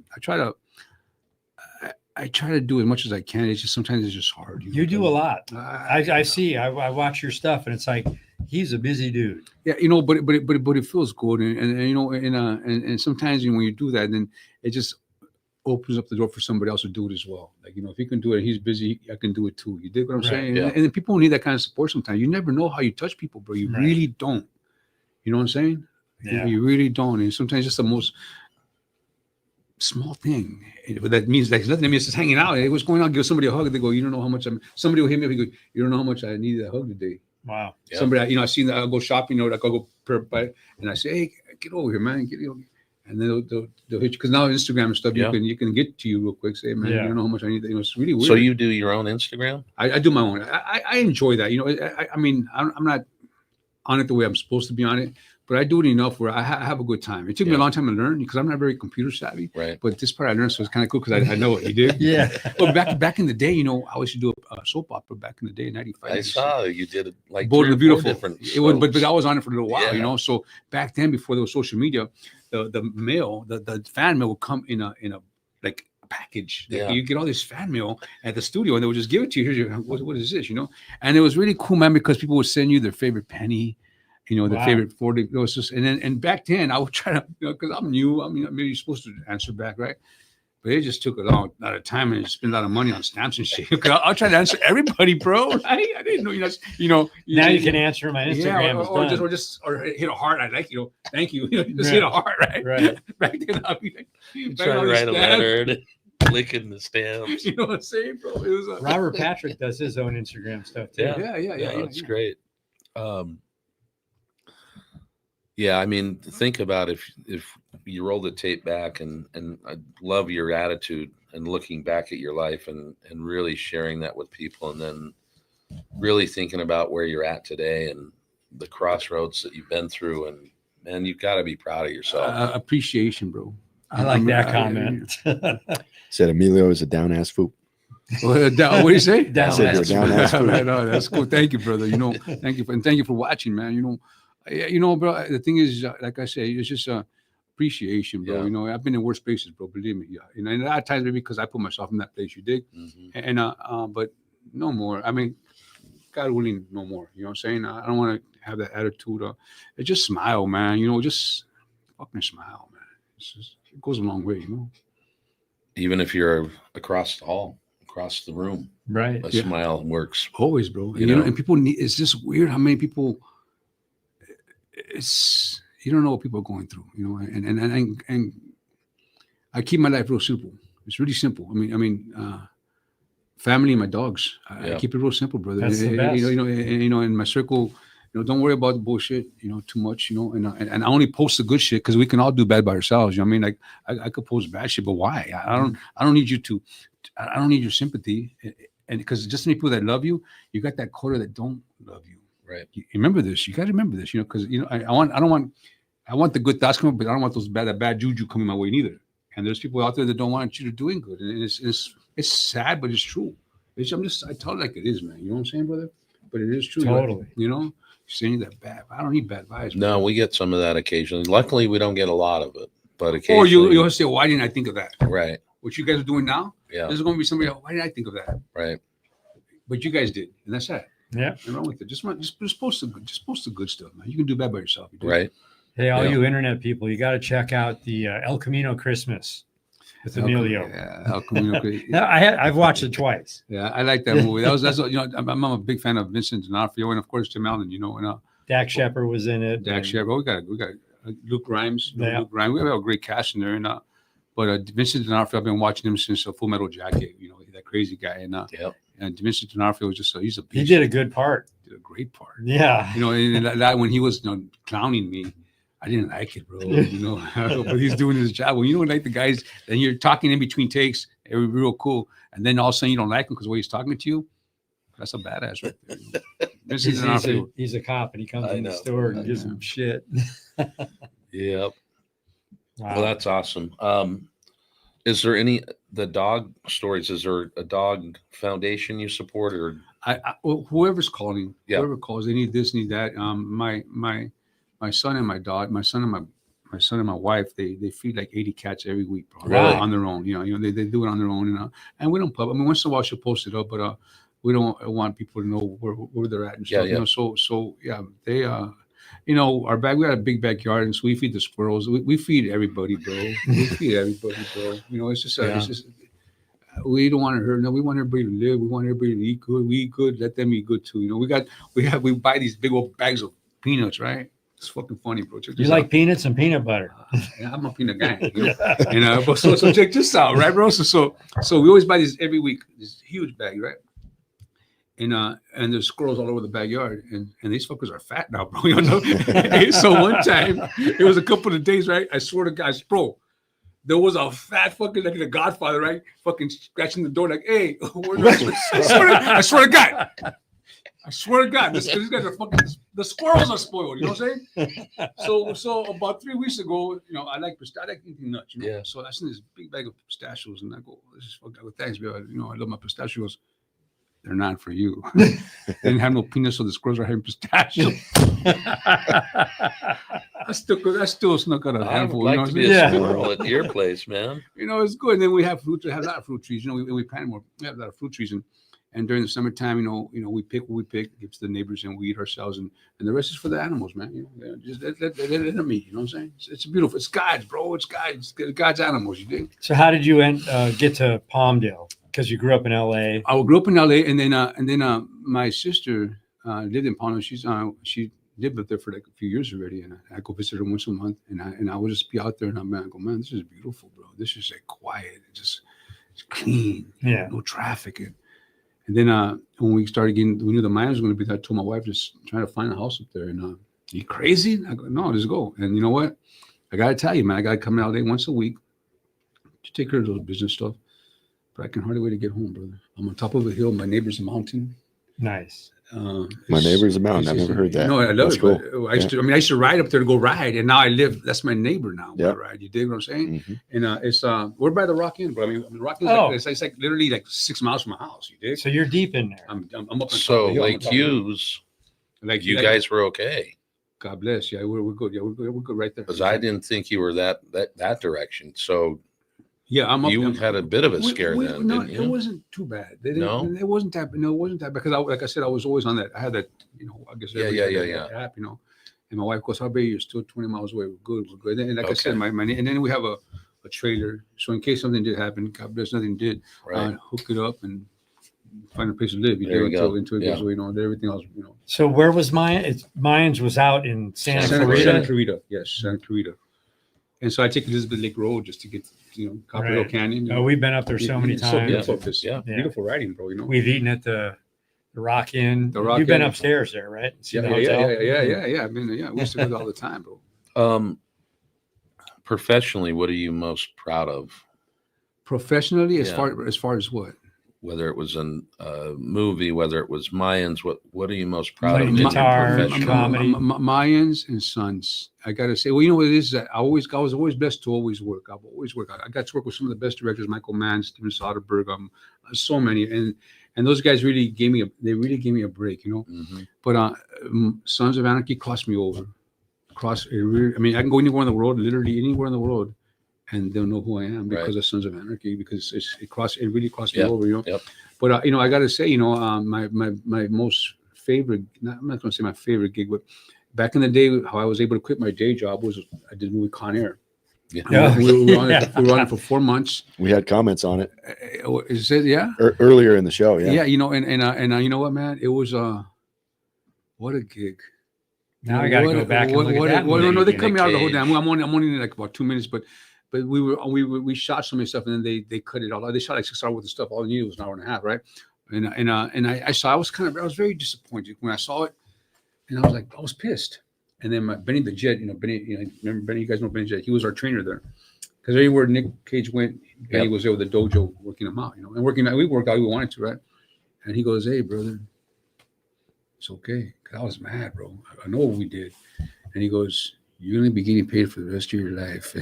do as much as I can. It's just sometimes it's just hard. You do a lot. I see. I watch your stuff, and it's like he's a busy dude. Yeah, but it feels good, and sometimes when you do that, then it just opens up the door for somebody else to do it as well. Like, if he can do it, he's busy, I can do it too. You dig what I'm saying? Yeah. And people need that kind of support sometimes. You never know how you touch people, bro. You really don't. You know what I'm saying? Yeah. You really don't. And sometimes just the most small thing. But that means like nothing. I mean, it's just hanging out. Hey, what's going on? Give somebody a hug. They go, you don't know how much somebody will hit me up. He go, you don't know how much I needed a hug today. Wow. Yeah. Somebody, I seen that. I'll go shopping, like I'll go and I say, hey, get over here, man. Get over. And then they'll hit you, because now Instagram and stuff, you can get to you real quick. Say, man, you don't know how much I need. It's really weird. So you do your own Instagram? I do my own. I enjoy that. I mean, I'm not on it the way I'm supposed to be on it, but I do it enough where I have a good time. It took me a long time to learn because I'm not very computer savvy. Right. But this part I learned, so it's kind of cool because I know what you did. Yeah. Well, back in the day, I used to do a soap opera back in the day in '95. I saw you did it like Bold 3 or and 4 Beautiful. different It was, but shows. I was on it for a little while, Yeah. So back then, before there was social media, the mail, the fan mail would come in a like a package. Yeah. You get all this fan mail at the studio, and they would just give it to you. Here's your, what is this, And it was really cool, man, because people would send you their favorite penny, their favorite 40. It was just, and back then I would try to, because I'm new. I mean, maybe you're supposed to answer back, right? But it just took a lot of time and spend a lot of money on stamps and shit. I'll try to answer everybody, bro. Right? I didn't know, Now you can answer my Instagram. or hit a heart. I like, thank you. Just hit a heart, right? Right. Back then, I'll be like, Try to write a letter, licking the stamps. You know what I'm saying, bro? It was Robert Patrick does his own Instagram stuff too. Yeah. It's great. Yeah, I mean, think about if you roll the tape back, and I love your attitude and looking back at your life and really sharing that with people, and then really thinking about where you're at today and the crossroads that you've been through, and man, you've got to be proud of yourself. Appreciation, bro. I like that comment. Said Emilio is a down ass fool. What do you say? Down Said you're a down ass fool. Right, that's cool. Thank you, brother. Thank you for watching, man. Bro, the thing is, like I say, it's just appreciation, bro. Yeah. I've been in worse places, bro. Believe me. Yeah. And a lot of times maybe because I put myself in that place, you dig? Mhm. And but no more. I mean, God willing, no more. You know what I'm saying? I don't want to have that attitude. Just smile, man. Just fucking smile, man. It goes a long way, Even if you're across the hall, across the room, Right. a smile works. Always, bro. You know? And people need. It's just weird how many people. It's you don't know what people are going through, and I keep my life real simple. It's really simple. I mean, family and my dogs. I keep it real simple, brother. That's the best. In my circle, don't worry about the bullshit, too much, and I only post the good shit because we can all do bad by ourselves. You know what I mean? Like I could post bad shit, but why? I don't need you to. I don't need your sympathy, and because just many people that love you, you got that quarter that don't love you. Right. You remember this. You got to remember this, because I want the good thoughts coming, but I don't want those bad juju coming my way neither. And there's people out there that don't want you to doing good, and it's sad, but it's true. I tell it like it is, man. You know what I'm saying, brother? But it is true. Totally. Saying that bad. I don't need bad vibes. No, we get some of that occasionally. Luckily, we don't get a lot of it, but Or occasionally. you'll say, why didn't I think of that? Right. What you guys are doing now? Yeah. There's going to be somebody else. Why didn't I think of that? Right. But you guys did, and that's that. Yeah. Nothing wrong with it. Just post the good stuff, man. You can do bad by yourself. You do. Right. Hey, all you internet people, you got to check out the El Camino Christmas with Emilio. El Camino. I've watched it twice. Yeah, I like that movie. I'm a big fan of Vincent D'Onofrio and of course Tim Allen. And Dak Shepard was in it. Dak Shepard. We got Luke Grimes. Yeah. Luke Grimes. We have a great cast in there. But Vincent D'Onofrio, I've been watching him since Full Metal Jacket. That crazy guy. And Vincent D'Onofrio was just he's a beast. He did a good part. Did a great part. Yeah. And that when he was clowning me, I didn't like it, bro. But he's doing his job. When you don't like the guys, then you're talking in between takes, real cool, and then all of a sudden you don't like him because the way he's talking to you. That's a badass right there. Vincent D'Onofrio. He's a cop, and he comes in the store and gives him shit. Yep. Wow. Well, that's awesome. Is there the dog stories? Is there a dog foundation you support, or Well, whoever's calling, Yeah. whoever calls, they need this, need that. My son and my daughter, my son and my wife, they feed like 80 cats every week, bro, Really? on their own. They do it on their own, and we don't pub. I mean, once in a while she'll post it up, but we don't want people to know where they're at and stuff. Yeah. So yeah, they our we got a big backyard, and so we feed the squirrels. We feed everybody, bro. We feed everybody, bro. It's just Yeah. it's just. We don't want to hurt. No, we want everybody to live. We want everybody to eat good. We eat good. Let them eat good too. We buy these big old bags of peanuts, right? It's fucking funny, bro. Check You this like out. peanuts and peanut butter. Yeah, I'm a peanut guy. But so check this out, right, bro? So we always buy these every week. This huge bag, right? And there's squirrels all over the backyard, and these fuckers are fat now, bro. So one time, it was a couple of days, right? I swear to God, bro. There was a fat fucking like the Godfather, right? Fucking scratching the door, like, "Hey, I swear to God, I swear to God, these guys are fucking. The squirrels are spoiled." You know what I'm saying? So about 3 weeks ago, I like eating nuts. Yeah. So I seen this big bag of pistachios, and I go, "This is fucking good. Thanks, bro. I love my pistachios. They're not for you." They didn't have no peanuts, so the squirrels are having pistachios. I still snuck out a I would handful. like you know to what be I'm a saying? squirrel at your place, man. It's good. And then we have fruit. We have a lot of fruit trees. We plant more. We have a lot of fruit trees, and during the summertime, we pick what we pick, give to the neighbors, and we eat ourselves, and the rest is for the animals, man. Just let them eat. You know what I'm saying? It's beautiful. It's God's, bro. It's God's. God's animals. You dig? So how did you get to Palmdale? Because you grew up in LA. I grew up in LA, and then my sister lived in Palmdale. She lived up there for like a few years already, and I go visit her once a month, and I would just be out there, and I go, man, this is beautiful, bro. This is like quiet, it's clean, Yeah. no traffic, and then when we knew the Mayans were going to be there. I told my wife, just trying to find a house up there, and you crazy? I go, no, let's go. And you know what? I gotta tell you, man, I gotta come out there once a week to take care of those business stuff, but I can hardly wait to get home, brother. I'm on top of a hill. My neighbor's a mountain. Nice. My neighbor's a mountain. I've never heard that. No, I love That's it. cool. I used to ride up there to go ride, and now I live. That's my neighbor now. Yeah. I ride. You dig what I'm saying? Mhm. And it's we're by the Rock Inn, bro. I mean, Rock Inn is it's like literally like 6 miles from my house. You dig? So you're deep in there. I'm up on top of So the hill. I'm on Lake top of the hill. Hughes, Like you guys were okay, God bless. Yeah, we're good. Yeah, we're good right there. because I didn't think you were that direction. So Yeah, I'm up. you had a bit of a scare then, No, didn't you? it wasn't too bad. No? It wasn't that. No, it wasn't that because like I said, I was always on that. I had that. I guess. Yeah. that app. And my wife goes, "How big? You're still 20 miles away. We're good. We're good." And like I said, Okay. and then we have a trailer, so in case something did happen, God bless, nothing did. Right. Hook it up and find a place to live. There you go. Until it goes away. Everything else. So where was Mayans was out in Santa Clarita. Santa Clarita. Yes, Santa Clarita. And so I take Elizabeth Lake Road just to get Copper Hill Right. Canyon. Oh, we've been up there so many It's so times. beautiful. It's Yeah. beautiful riding, bro. We've eaten at the Rock Inn. The Rock You've been Inn. upstairs there, right? See the Yeah. hotel? I mean, we used to go there all the time, bro. Professionally, what are you most proud of? Professionally, as Yeah. far as what? Whether it was a movie, whether it was Mayans, what are you most proud of? Playing in your guitar, professional- comedy. Mayans and Sons. I gotta say, well, you know what it is? I was always blessed to always work. I've always worked. I got to work with some of the best directors, Michael Mann, Steven Soderbergh, so many, and those guys really gave me a break, Mhm. But Sons of Anarchy crossed me over. I mean, I can go anywhere in the world, literally anywhere in the world, and they'll know who I am because of Sons of Anarchy, because it really crossed me over, Yep. But I gotta say, my most favorite, I'm not gonna say my favorite gig, but back in the day, how I was able to quit my day job was I did the movie Con Air. Yeah. We were on it for 4 months. We had comments on it Is it? Yeah. earlier in the show. Yeah. Yeah. And you know what, man? It was what a gig. Now I got to go back and look at that. No, movie. they cut me out of the whole Cage. damn. I'm only in like about 2 minutes, but we shot so many stuff, and then they cut it all. They shot like 6 hours worth of stuff. All you needed was an hour and a half, right? And I was very disappointed when I saw it, and I was pissed. And then Benny the Jet, remember Benny? You guys know Benny Jet? He was our trainer there, because everywhere Nick Cage went, Benny was there with the dojo working him out, and we worked out we wanted to, right? And he goes, "Hey, brother, it's okay." 'Cause I was mad, bro. I know what we did. And he goes, you're going to be getting paid for the rest of your life.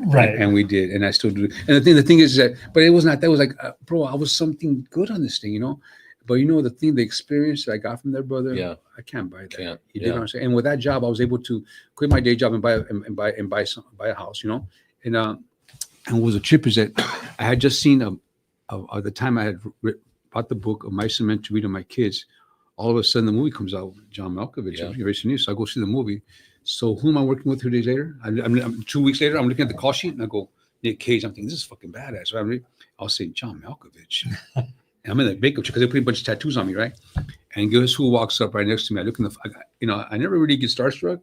Right. And we did. And I still do. And the thing is that, but it was not, that was like, bro, I was something good on this thing, you know? But you know, the experience that I got from there, brother, I can't buy that. Can't. You know what I'm saying? And with that job, I was able to quit my day job and buy a house, you know? And what was a trip is that I had just seen at the time I had bought the book of My Cement to read to my kids. All of a sudden, the movie comes out with John Malkovich. Yeah. So I go see the movie. So who am I working with 2 days later? I'm 2 weeks later, I'm looking at the call sheet and I go, Nick Cage. I'm thinking, this is fucking badass. So I'll say John Malkovich. And I'm in the makeup because they put a bunch of tattoos on me, right? And guess who walks up right next to me? I look in I never really get starstruck.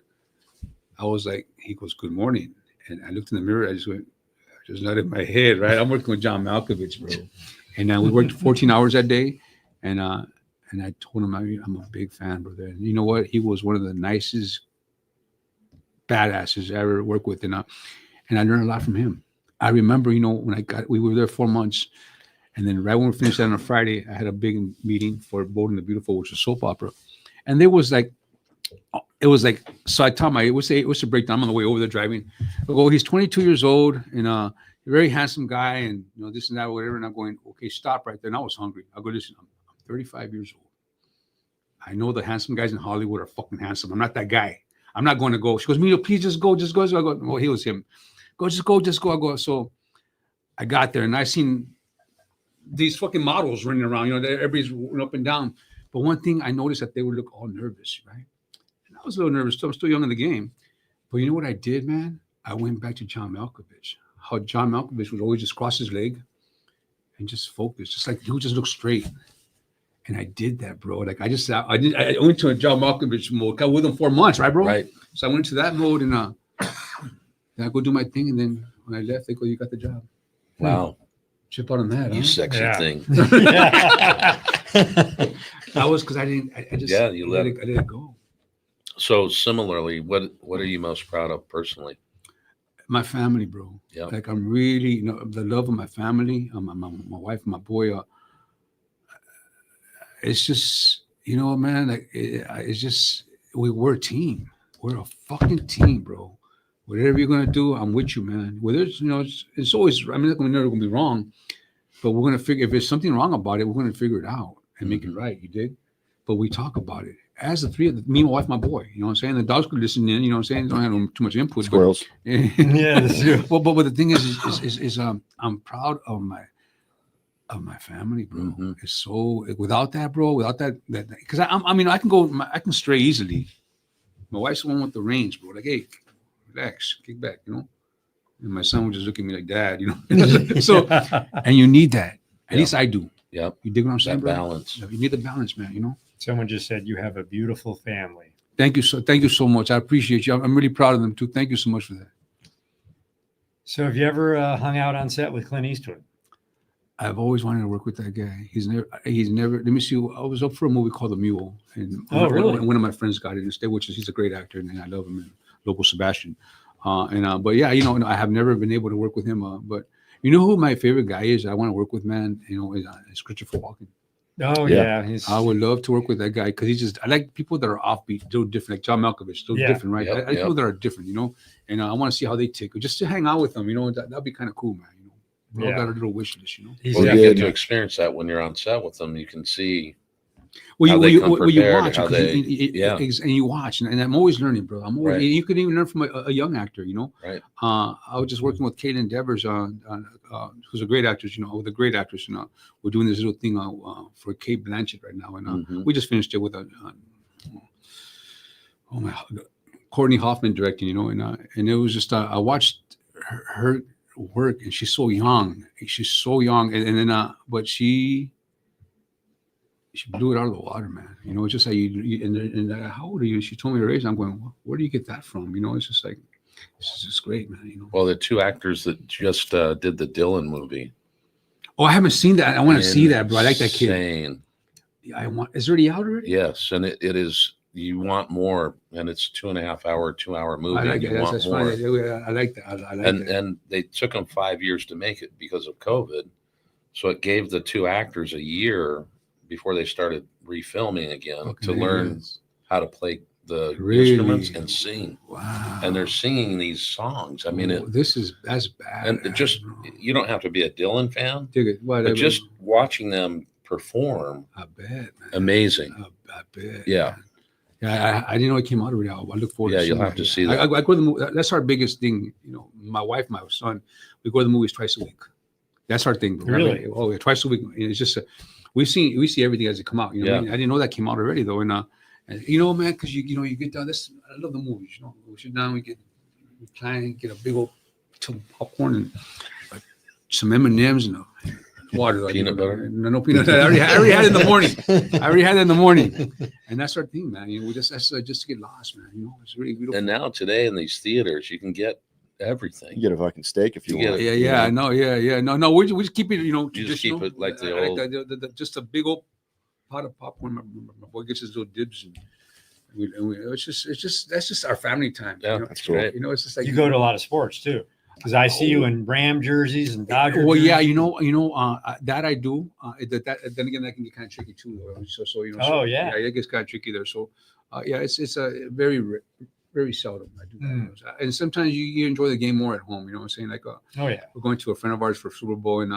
I was like, he goes, good morning. And I looked in the mirror. I just went, just nodded my head, right? I'm working with John Malkovich, bro. And we worked 14 hours that day. And I told him I'm a big fan, brother. And you know what? He was one of the nicest badasses I ever worked with. And I learned a lot from him. I remember, when we were there 4 months. And then right when we finished that on a Friday, I had a big meeting for Bold and the Beautiful, which was soap opera. And it was like, so I told him, what's the breakdown? I'm on the way over there driving. I go, he's 22 years old and a very handsome guy and this and that, whatever. And I'm going, okay, stop right there. And I was hungry. I go, listen, I'm 35 years old. I know the handsome guys in Hollywood are fucking handsome. I'm not that guy. I'm not going to go. She goes, Emilio, please just go. So I go, well, he was him. Go, just go. I go. So I got there and I seen these fucking models running around, everybody's up and down. But one thing I noticed that they would look all nervous, right? And I was a little nervous too. I'm still young in the game. But you know what I did, man? I went back to John Malkovich. How John Malkovich would always just cross his leg and just focus, just like he would just look straight. And I did that, bro. Like I went to a John Malkovich mode. I was with him 4 months, right, bro? Right. So I went to that mode and then I go do my thing. And then when I left, they go, you got the job. Wow. Chip out on that, You sexy thing. That was because I let it go. So similarly, what are you most proud of personally? My family, bro. Yeah. Like I'm really, the love of my family, my wife, my boy. It's just, man, like it's just we're a team. We're a fucking team, bro. Whatever you're gonna do, I'm with you, man. Whether it's it's always. I mean, we're never gonna be wrong, but we're gonna figure if there's something wrong about it, we're gonna figure it out and make it right. You dig? But we talk about it as the three of me, my wife, my boy. You know what I'm saying? The dogs could listen in. You know what I'm saying? Don't have too much input. Squirrels. But, yeah, that's true. But the thing is I'm proud of my family, bro. Mm-hmm. It's so without that, bro. Without that because I can stray easily. My wife's the one with the reins, bro. Like, hey, relax, kick back, And my son would just look at me like, Dad, So, and you need that. At least I do. Yep. You dig what I'm saying, That bro? balance. You need the balance, man. Someone just said you have a beautiful family. Thank you so much. I appreciate you. I'm really proud of them too. Thank you so much for that. So have you ever hung out on set with Clint Eastwood? I've always wanted to work with that guy. He's never. Let me see. I was up for a movie called The Mule, and really? One of my friends got it instead, which is he's a great actor, and I love him. And Lobo Sebastian, but yeah, I have never been able to work with him. But you know who my favorite guy is? I want to work with, man. Is Christopher Walken. Oh yeah, I would love to work with that guy because I like people that are offbeat, still different, like John Malkovich, still different, right? I like people that are different, and I want to see how they take it, just to hang out with them, that'd be kind of cool, man. We all got a little wish list, Well, you get to experience that when you're on set with them. You can see you watch, and you watch, and I'm always learning, bro. I'm always, you can even learn from a young actor, Right. I was just working with Caitlin Devers, who's a great actress, the great actress, we're doing this little thing for Kate Blanchett right now, and we just finished it with Courtney Hoffman directing, and it was just I watched her work, and she's so young, and then but she blew it out of the water, man. It's just like how old are you? She told me her age. I'm going, where do you get that from? It's just like, it's just great, man. Well, the two actors that just did the Dylan movie. Oh, I haven't seen that. I want to see that, bro. I like that kid. Insane. Is it already out already? Yes, and it is. You want more, and it's 2.5 hour, 2 hour movie. I like you it. want That's more. fine. I like that. I like that. And they took them 5 years to make it because of COVID, so it gave the two actors a year before they started refilming again to learn how to play the Really? instruments and sing. Wow. And they're singing these songs. I mean, that's bad. and it just, you don't have to be a Dylan fan, dig it. Whatever. but just watching them perform, I bet, man. amazing. I bet. Yeah. Yeah, I didn't know it came out already. I look forward to Yeah, you'll seeing have that. to see that. I go to the movie. That's our biggest thing. You know, my wife, my son, we go to the movies twice a week. That's our thing. Bro. Really? Oh, yeah, twice a week. It's just we see everything as it come out. You know, Yeah. I didn't know that came out already though. And you know, man, because you get down. I love the movies. You know, we sit down, we plan, get a big old popcorn and some M&Ms and water, Peanut butter? No peanut butter. I already had it in the morning. I already had it in the morning, and that's our thing, man. You know, that's just to get lost, man. You know, it's really beautiful. And now today in these theaters, you can get everything. You get a fucking steak if you You want. get Yeah, no, no. We just keep it, you know, You just keep traditional. it like the old. Just a big old pot of popcorn. My boy gets his little dibs, and it's just that's just our family time. Yeah, you know? that's great. You know, it's just like You go to a lot of sports too, because I see you in Ram jerseys and Dodger. Well, yeah, jerseys. that I do. Then again, that can get kind of tricky too. Though. So you know. Oh, yeah. it gets kind of tricky there. So, yeah, it's a very very seldom I do that. Mm. And sometimes you enjoy the game more at home. You know what I'm saying? Like, Oh yeah. we're going to a friend of ours for Super Bowl, and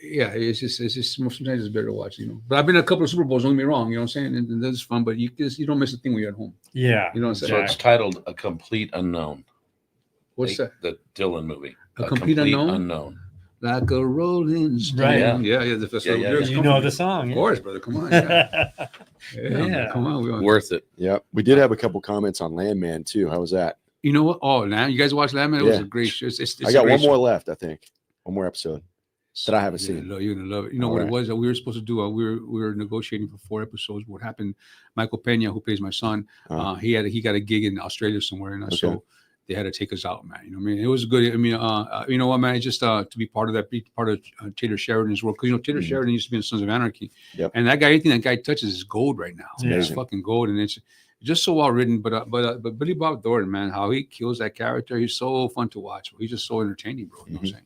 yeah, it's just sometimes it's better to watch. You know, but I've been to a couple of Super Bowls. Don't get me wrong. You know what I'm saying? And that's fun. But you don't miss a thing when you're at home. Yeah. You know what I'm So saying? it's titled A Complete Unknown. What's that? The Dylan movie. A Complete Unknown? Like a rolling stone. Right. Yeah. Yeah. Lyrics You come know from the it. song. Of course, brother. Come on. Yeah. Yeah. Come on. Worth it. Yeah, we did have a couple comments on Landman too. How was that? You know what? Oh, now you guys watch Landman? It was Yeah. a great show. It's I a got great one more show. left, I think. One more episode that I haven't seen. You're gonna love it. You know All what right. it was that we were supposed to do? We were negotiating for 4 episodes. What happened? Michael Pena, who plays my son, he got a gig in Australia somewhere, and Okay. so they had to take us out, man. You know what I mean? It was good. I mean, you know what, man? It's just to be part of that, be part of Taylor Sheridan's world, because Taylor Mhm. Sheridan used to be in Sons of Anarchy, Yep. and that guy, anything that guy touches is gold right now. It's amazing. fucking gold, and it's just so well written. But Billy Bob Thornton, man, how he kills that character. He's so fun to watch. Bro. He's just so entertaining, bro. You know what I'm saying?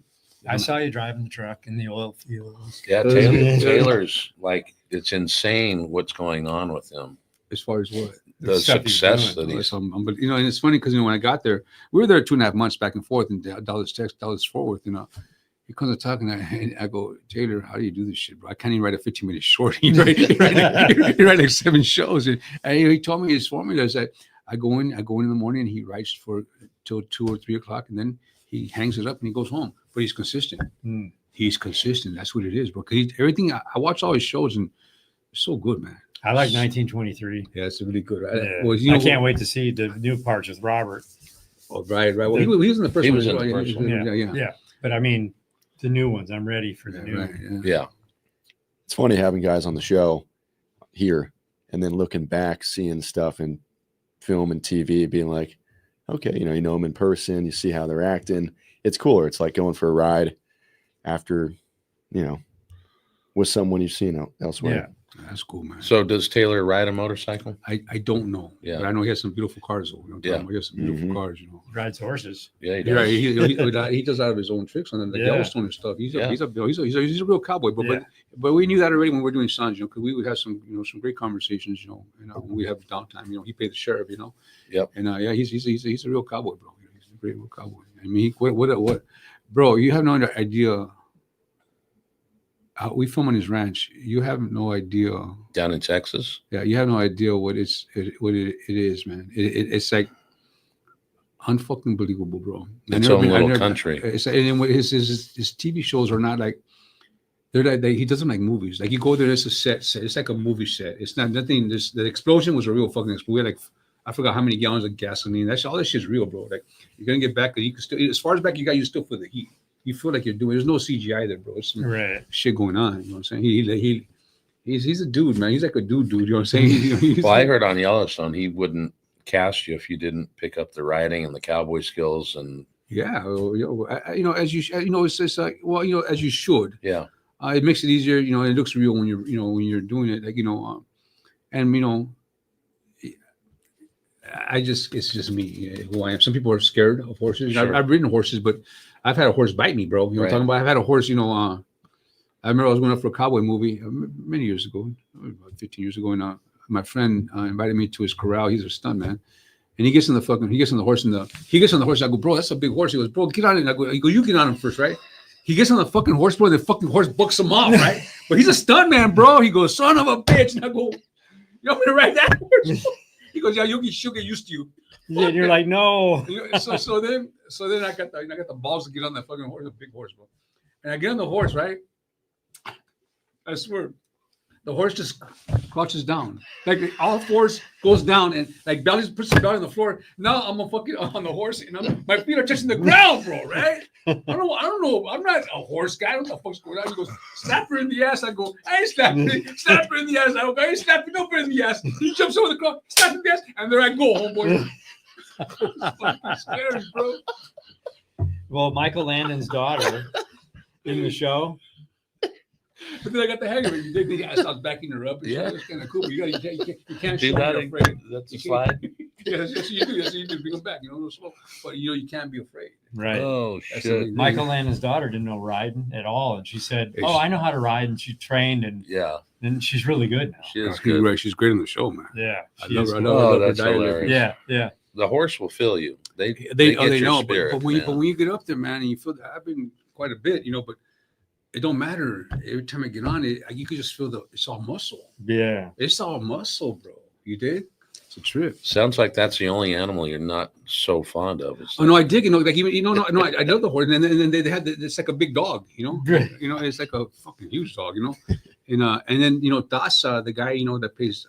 I saw you driving the truck in the oil fields. Yeah, Yeah. Taylor's like, it's insane what's going on with him. As far as what? The stuff he's success doing. that he's. But you know, and it's funny because when I got there, we were there 2.5 months back and forth in Dallas, Texas, Dallas Fort Worth. You know, he comes up talking, and I go, Taylor, how do you do this shit, bro? I can't even write a 15-minute short. You write like 7 shows, and he told me his formula is that I go in in the morning, and he writes for till 2 or 3 o'clock, and then he hangs it up and he goes home. But he's consistent. Mm. He's consistent. That's what it is, bro. Because everything I watch all his shows, and it's so good, man. I like 1923. Yeah, it's really good. Yeah. Well, you know, I can't wait to see the new parts with Robert. Oh, right. Well, he was in the first He one. was as in well. the first one. Yeah. Yeah. But I mean, the new ones. I'm ready for the Yeah, new. right, yeah. Yeah. It's funny having guys on the show here and then looking back, seeing stuff in film and TV, being like, okay, you know them in person, you see how they're acting. It's cooler. It's like going for a ride after, with someone you've seen elsewhere. Yeah. That's cool, man. So does Taylor ride a motorcycle? I don't know. Yeah. But I know he has some beautiful cars, though. You know, Yeah. he has some beautiful Mhm. cars, you know. Rides horses. Yeah, he You're right. does. He does out of his own tricks on the Yeah. Yellowstone and stuff. He's a real cowboy. But, Yeah. but we knew that already when we were doing Sons, because we would have some great conversations, when we have downtime. He paid the sheriff, Yep. And yeah, he's a real cowboy, bro. He's a great real cowboy. I mean, what, bro? You have no idea. We film on his ranch. You have no idea. Down in Texas. Yeah, you have no idea what it is, man. It's like unfucking believable, bro. Its own little country. It's, and what his TV shows are not like they're like he doesn't like movies. Like you go there, it's a set. It's like a movie set. It's not nothing. The explosion was a real fucking explosion. We had like I forgot how many gallons of gasoline. That's all this shit's real, bro. Like you're gonna get back, and you can still as far as back you still feel the heat. You feel like you're doing. There's no CGI there, bro. It's some Right. shit going on. You know what I'm saying? He's a dude, man. He's like a dude. You know what I'm saying? He's Well, I heard on Yellowstone he wouldn't cast you if you didn't pick up the riding and the cowboy skills and yeah, as it's like as you should. yeah. It makes it easier. It looks real when you're doing it. Like and it's just me who I am. Some people are scared of horses. Sure. I've ridden horses, but I've had a horse bite me, bro. You know what I'm talking about? I've had a horse. I remember I was going up for a cowboy movie many years ago, about 15 years ago, and my friend invited me to his corral. He's a stuntman. And he gets on the horse I go, bro, that's a big horse. He goes, bro, get on it. And I go, you get on him first, right? He gets on the fucking horse, bro. The fucking horse bucks him off, right? But he's a stuntman, bro. He goes, son of a bitch. And I go, you want me to ride that horse? He goes, yeah, she'll get used to you. Yeah, you're like, no. So then I got the balls to get on that fucking horse, a big horse, bro. And I get on the horse, right? I swear, the horse just crouches down, like all fours goes down, and like belly puts the belly on the floor. Now I'm fucking on the horse, and my feet are touching the ground, bro. Right? I don't know. I'm not a horse guy. What the fuck's going on? He goes, slap her in the ass. I go, I ain't slapping her. Slap her in the ass. I go, I ain't slapping nobody in the ass. He jumps over the ground, slap in the ass, and there I go, homeboy. Fucking scary, bro. Well, Michael Landon's daughter in the show. But then I got the hang of it. I started backing her up. Yeah, it's kind of cool. But you can't do show that. you're afraid. That's a slide. Yeah, that's what you do. That's what you do. Bring them back, a little slow. But you can't be afraid. Right. Oh That's shit. Michael Landon's daughter didn't know riding at all, and she said, "Oh, I know how to ride," and she trained, and she's really good now. She is good. Right. She's great on the show, man. Yeah, I she love is her. I cool. love her that's dialect. hilarious. Yeah. The horse will feel you. They They get your know. spirit, But when you get up there, man, and you feel that, I've been quite a bit, but it don't matter. Every time I get on it, you could just feel it's all muscle. Yeah. It's all muscle, bro. You did? It's a trip. Sounds like that's the only animal you're not so fond of. Oh no, I dig. Like even no, I love the horse. And then they had it's like a big dog. It's like a fucking huge dog. And then Daza, the guy that plays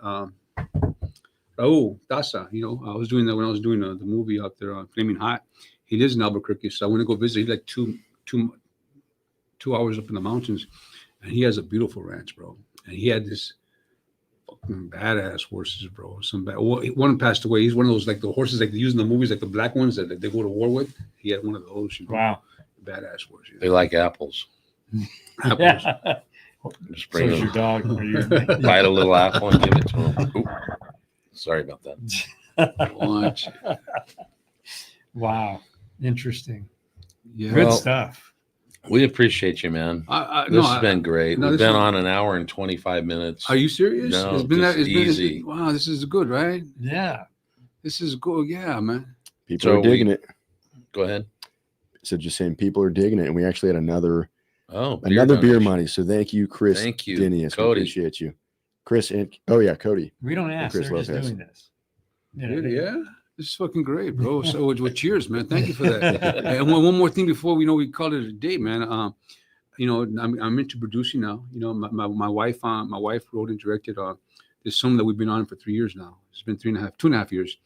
Raul Daza. I was doing that when I was doing the movie out there on Flaming Hot. He lives in Albuquerque, so I went to go visit. He's like two hours up in the mountains, and he has a beautiful ranch, bro. And he had this fucking badass horses, bro. One passed away. He's one of those like the horses like they use in the movies, like the black ones that they go to war with. He had one of those. Wow. Badass horse. They like apples. Apples. Yeah. Just So bring is your them, dog. bite a little apple and give it to them. Ooh. Sorry about that. Watch. Wow. Interesting. Yeah. Good Well, stuff. We appreciate you, man. This has been great. We've been on an hour and 25 minutes. Are you serious? No, it's been easy. Wow, this is good, right? Yeah. This is good. Yeah, man. People are digging it. Go ahead. So just saying, people are digging it, and we actually had another beer donation. money. So thank you, Chris. Thank you, Dinius. Cody. We appreciate you, Chris. And Cody. We don't ask. Chris They're just Lopez. doing this. Yeah. This is fucking great, bro. So well, cheers, man. Thank you for that. And one more thing before we call it a day, man. I'm into producing now. My wife wrote and directed this film that we've been on for 3 years now. It's been 2.5 years,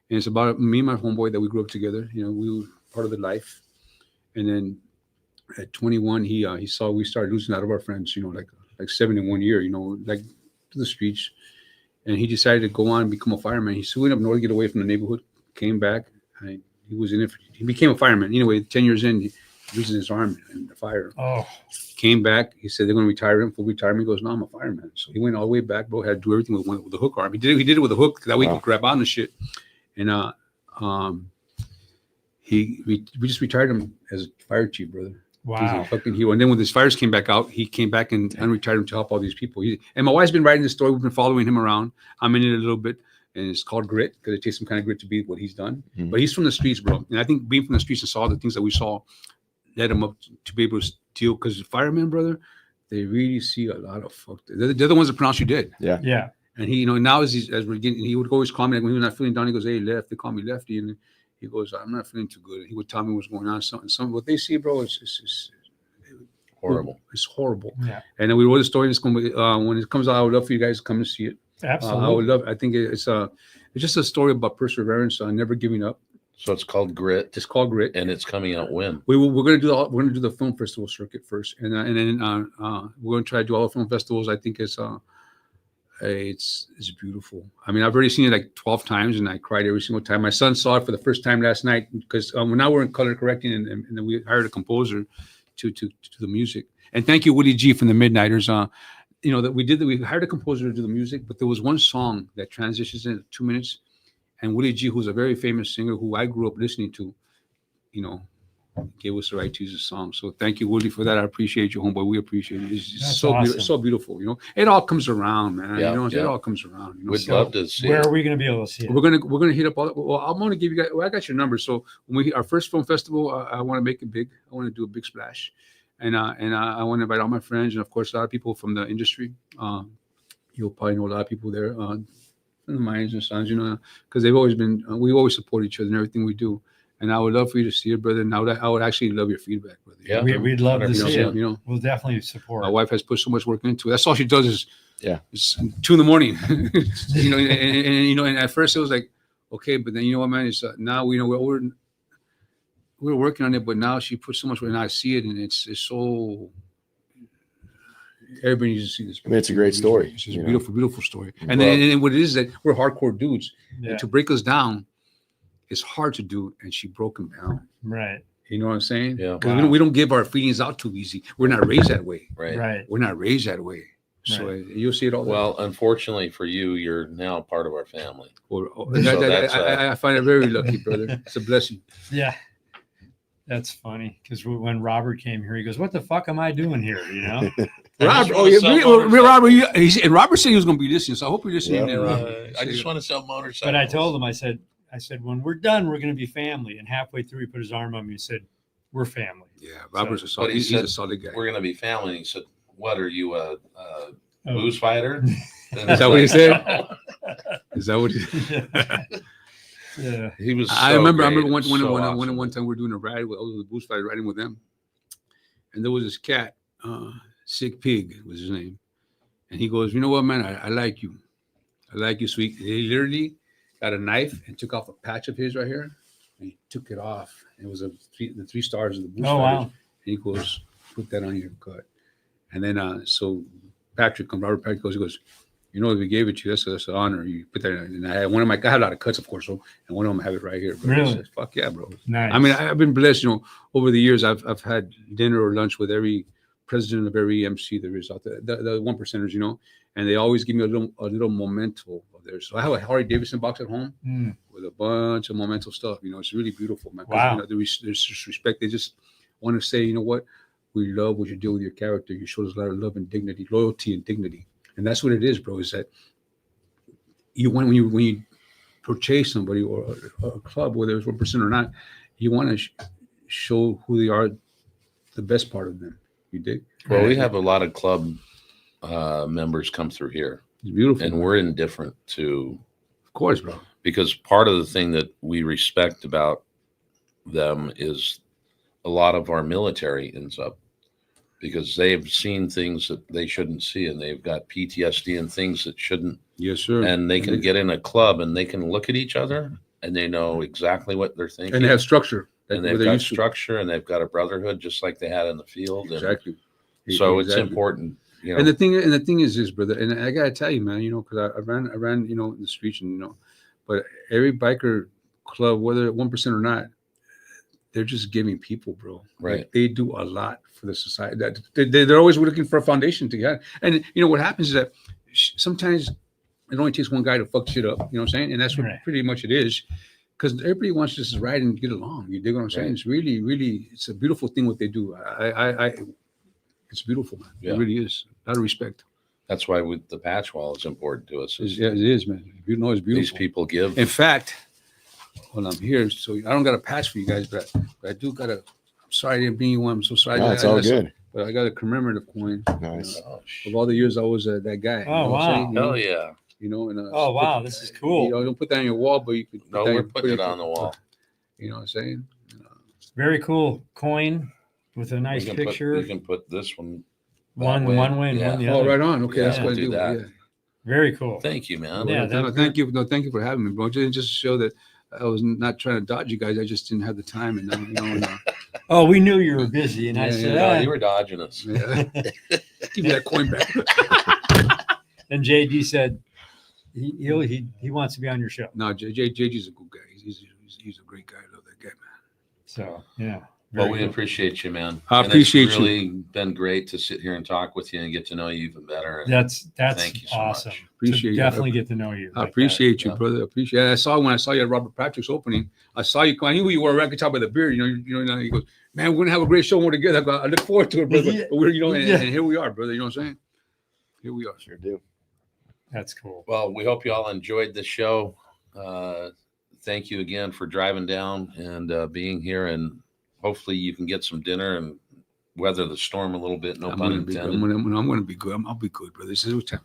and it's about me and my homeboy that we grew up together. We were part of the life, and then at 21, he saw we started losing out of our friends. Like 7 in 1 year. Like to the streets, and he decided to go on and become a fireman. He went up north to get away from the neighborhood, came back. He was in it. He became a fireman. Anyway, 10 years in, he loses his arm in the fire. Oh. Came back. He said they're going to retire him. Full retirement. He goes, no, I'm a fireman. So he went all the way back, bro. Had to do everything with the hook arm. He did it with a hook. That way he could grab on the shit. And we just retired him as fire chief, brother. Wow. He's a fucking hero. And then when his fires came back out, he came back and unretired him to help all these people. And my wife's been writing this story. We've been following him around. I'm in it a little bit. And it's called Grit because it takes some kind of grit to be what he's done. Mm-hmm. But he's from the streets, bro. And I think being from the streets and saw the things that we saw led him up to be able to deal. Because the firemen, brother, they really see a lot of fuck. They're the ones that pronounce you dead. Yeah. Yeah. And he, now as we're getting, he would always call me, like when he was not feeling down, he goes, hey, Left. They call me Lefty. And he goes, I'm not feeling too good. And he would tell me what's going on. Some what they see, bro, is horrible. It's horrible. Yeah. And then we wrote a story. It's going to when it comes out, I would love for you guys to come and see it. Absolutely. I would love. I think it's just a story about perseverance, never giving up. So it's called Grit. It's called Grit, and it's coming out when? We're going to do the film festival circuit first, and then we're going to try to do all the film festivals. I think it's beautiful. I mean, I've already seen it like 12 times, and I cried every single time. My son saw it for the first time last night because now we're in color correcting, and then we hired a composer to the music. And thank you, Woody G from the Midnighters. That we hired a composer to do the music, but there was one song that transitions in 2 minutes, and Woody G, who's a very famous singer who I grew up listening to, gave us the right to use the song. So thank you, Woody, for that. I appreciate you, homeboy. We appreciate it. It's That's so beautiful, awesome. so beautiful. You know, it all comes around, man. Yeah, You know, it yeah. all comes around. You know, We'd so love to see Where it. are we going to be able to see it? we're gonna hit up all. Well, I'm gonna give you guys. Well, I got your number. So when our first film festival, I want to make it big. I want to do a big splash, and I want to invite all my friends and of course a lot of people from the industry. You'll probably know a lot of people there. The Mayans and Sons, you know, because they've always been, we always support each other in everything we do. And I would love for you to see it, brother. And I would actually love your feedback, brother. Yeah. We'd love to 100%. see it. You know, We'll definitely support. my wife has put so much work into it. That's all she does is, Yeah. is 2 a.m. you know, and you know, and at first it was like, okay, but then you know what, man, it's now we know we're working on it, but now she puts so much work, and I see it, and it's so. Everybody needs to see this. I mean, it's a great story, It's just you a know. beautiful, beautiful story. And Well- then and what it is that we're hardcore dudes. Yeah, And to break us down, it's hard to do. And she broke them down. right, You know what I'm saying? Yeah. 'Cause Wow. we don't give our feelings out too easy. We're not raised that way. Right. right. We're not raised that way. So you'll see it all. Well, unfortunately for you, you're now part of our family. That, So I find it very lucky, brother. It's a blessing. Yeah, that's funny because when Robert came here, he goes, "What the fuck am I doing here?" You know? Robert, wanna sell motorcycles. Robert, and Robert said he was going to be listening. So I hope you're listening. Yeah. There, Robert. I just want to sell motorcycles. But I told him, I said, when we're done, we're going to be family. And halfway through, he put his arm on me and said, "We're family." Yeah, Robert's a solid. But he He's said a solid guy. we're going to be family. And he said, "What are you, a Oh. booze fighter?" Is that what he said? Is that what he Yeah. He was. I so remember. I great. remember one It was so awesome. one time we were doing a ride. I was a boost fighter riding with them, and there was this cat, Sick Pig was his name, and he goes, "You know what, man? I like you. I like you, sweet." He literally got a knife and took off a patch of his right here, and he took it off. It was the 3 stars of the boost Oh, fighters. wow. And he goes, "Put that on your cut." And then so Robert Patrick goes, "You know, if we gave it to you, that's an honor. You put that in." And I had I had a lot of cuts, of course, so, and one of them I have it right here. Bro. Really? I said, fuck yeah, bro. Nice. I mean, I've been blessed, you know, over the years. I've had dinner or lunch with every president of every MC there is out there, the 1%ers, you know, and they always give me a little memento of theirs. So I have a Harley Davidson box at home Mm. with a bunch of memento stuff. You know, it's really beautiful, man. 'Cause, Wow. You know, there's just respect. They just want to say, you know what, we love what you do with your character. You show us a lot of love and dignity, loyalty and dignity, and that's what it is, bro. Is that when you portray somebody or a club, whether it's 1% or not, you want to show who they are, the best part of them. You dig? Well, we have a lot of club members come through here, It's beautiful, and man. we're indifferent to, Of course, bro. because part of the thing that we respect about them is a lot of our military ends up, because they've seen things that they shouldn't see, and they've got PTSD and things that shouldn't, Yes, sir. and they can get in a club and they can look at each other and they know exactly what they're thinking. And they have structure. And where they've they're got used to. structure, and they've got a brotherhood just like they had in the field. And Exactly. so it's Exactly. important, you know. And the thing is this, brother, and I gotta tell you, man, you know, because I ran, you know, in the streets, and you know, but every biker club, whether 1% or not, they're just giving people, bro. Right. Like, they do a lot for the society. That they're always looking for a foundation to get. And you know what happens is that sometimes it only takes one guy to fuck shit up. You know what I'm saying? And that's what Right. pretty much it is. Because everybody wants to just ride and get along. You dig what I'm saying? Right. It's really, really, it's a beautiful thing what they do. It's beautiful, man. Yeah. It really is. A lot of respect. That's why with the patch wall is important to us. Yeah, it is, man. You know, it's These beautiful. people give. In fact, when I'm here, so I don't got a patch for you guys, but I do got a. I'm sorry I didn't bring you one. I'm so sorry. No, it's all got some- good. But I got a commemorative coin. Nice. Oh, Of all the years I was that guy. You know what I'm saying? You know? hell yeah. You know, and Oh, wow, this is cool. You know, don't put that on your wall, but you could. No, put that we're in- putting it on the wall. You know what I'm saying? Very cool coin with a nice We can picture. you can put this one. One that way. way and Yeah. one the Oh, other. right on. Okay, Yeah, that's we'll what I do do. that. Yeah. Very cool. Thank you, man. Yeah, Well, that- thank you. No, thank you for having me, bro. Just to show that I was not trying to dodge you guys. I just didn't have the time, and you know. And, Oh, we knew you were busy, and I Yeah, said, No, "Ah." you were dodging us. yeah. Give me that coin back. And JD said he wants to be on your show. No, JG's a good guy. He's a great guy. I love that guy, man. So yeah, Well, we cool. appreciate you, man. I And appreciate it's you. really been great to sit here and talk with you and get to know you even better. And That's thank you so awesome. much. Appreciate you. Definitely get to know you. I like that. appreciate you, Yeah. brother. I appreciate it. When I saw you at Robert Patrick's opening, I saw you. I knew who you were. I could tell by the beard. He goes, "Man, we're gonna have a great show more together." I look forward to it, brother. Yeah. But we're, Yeah. and here we are, brother. You know what I'm saying? Here we are. Sure do. That's cool. Well, we hope you all enjoyed the show. Thank you again for driving down and being here. And hopefully you can get some dinner and weather the storm a little bit. No I'm pun gonna be good. intended. I'm gonna be good. I'll be good, brother. This is what time.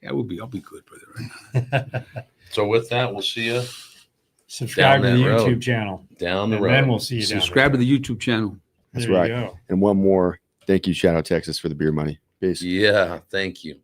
Yeah, I'll be good, brother. Right now. So with that, we'll see you Subscribe to Down the that YouTube road. channel. down the And road. then we'll see you down Subscribe to there. the YouTube channel. That's There you right. go. And one more. Thank you, Shout Out Texas, for the beer money. Peace. Yeah, thank you.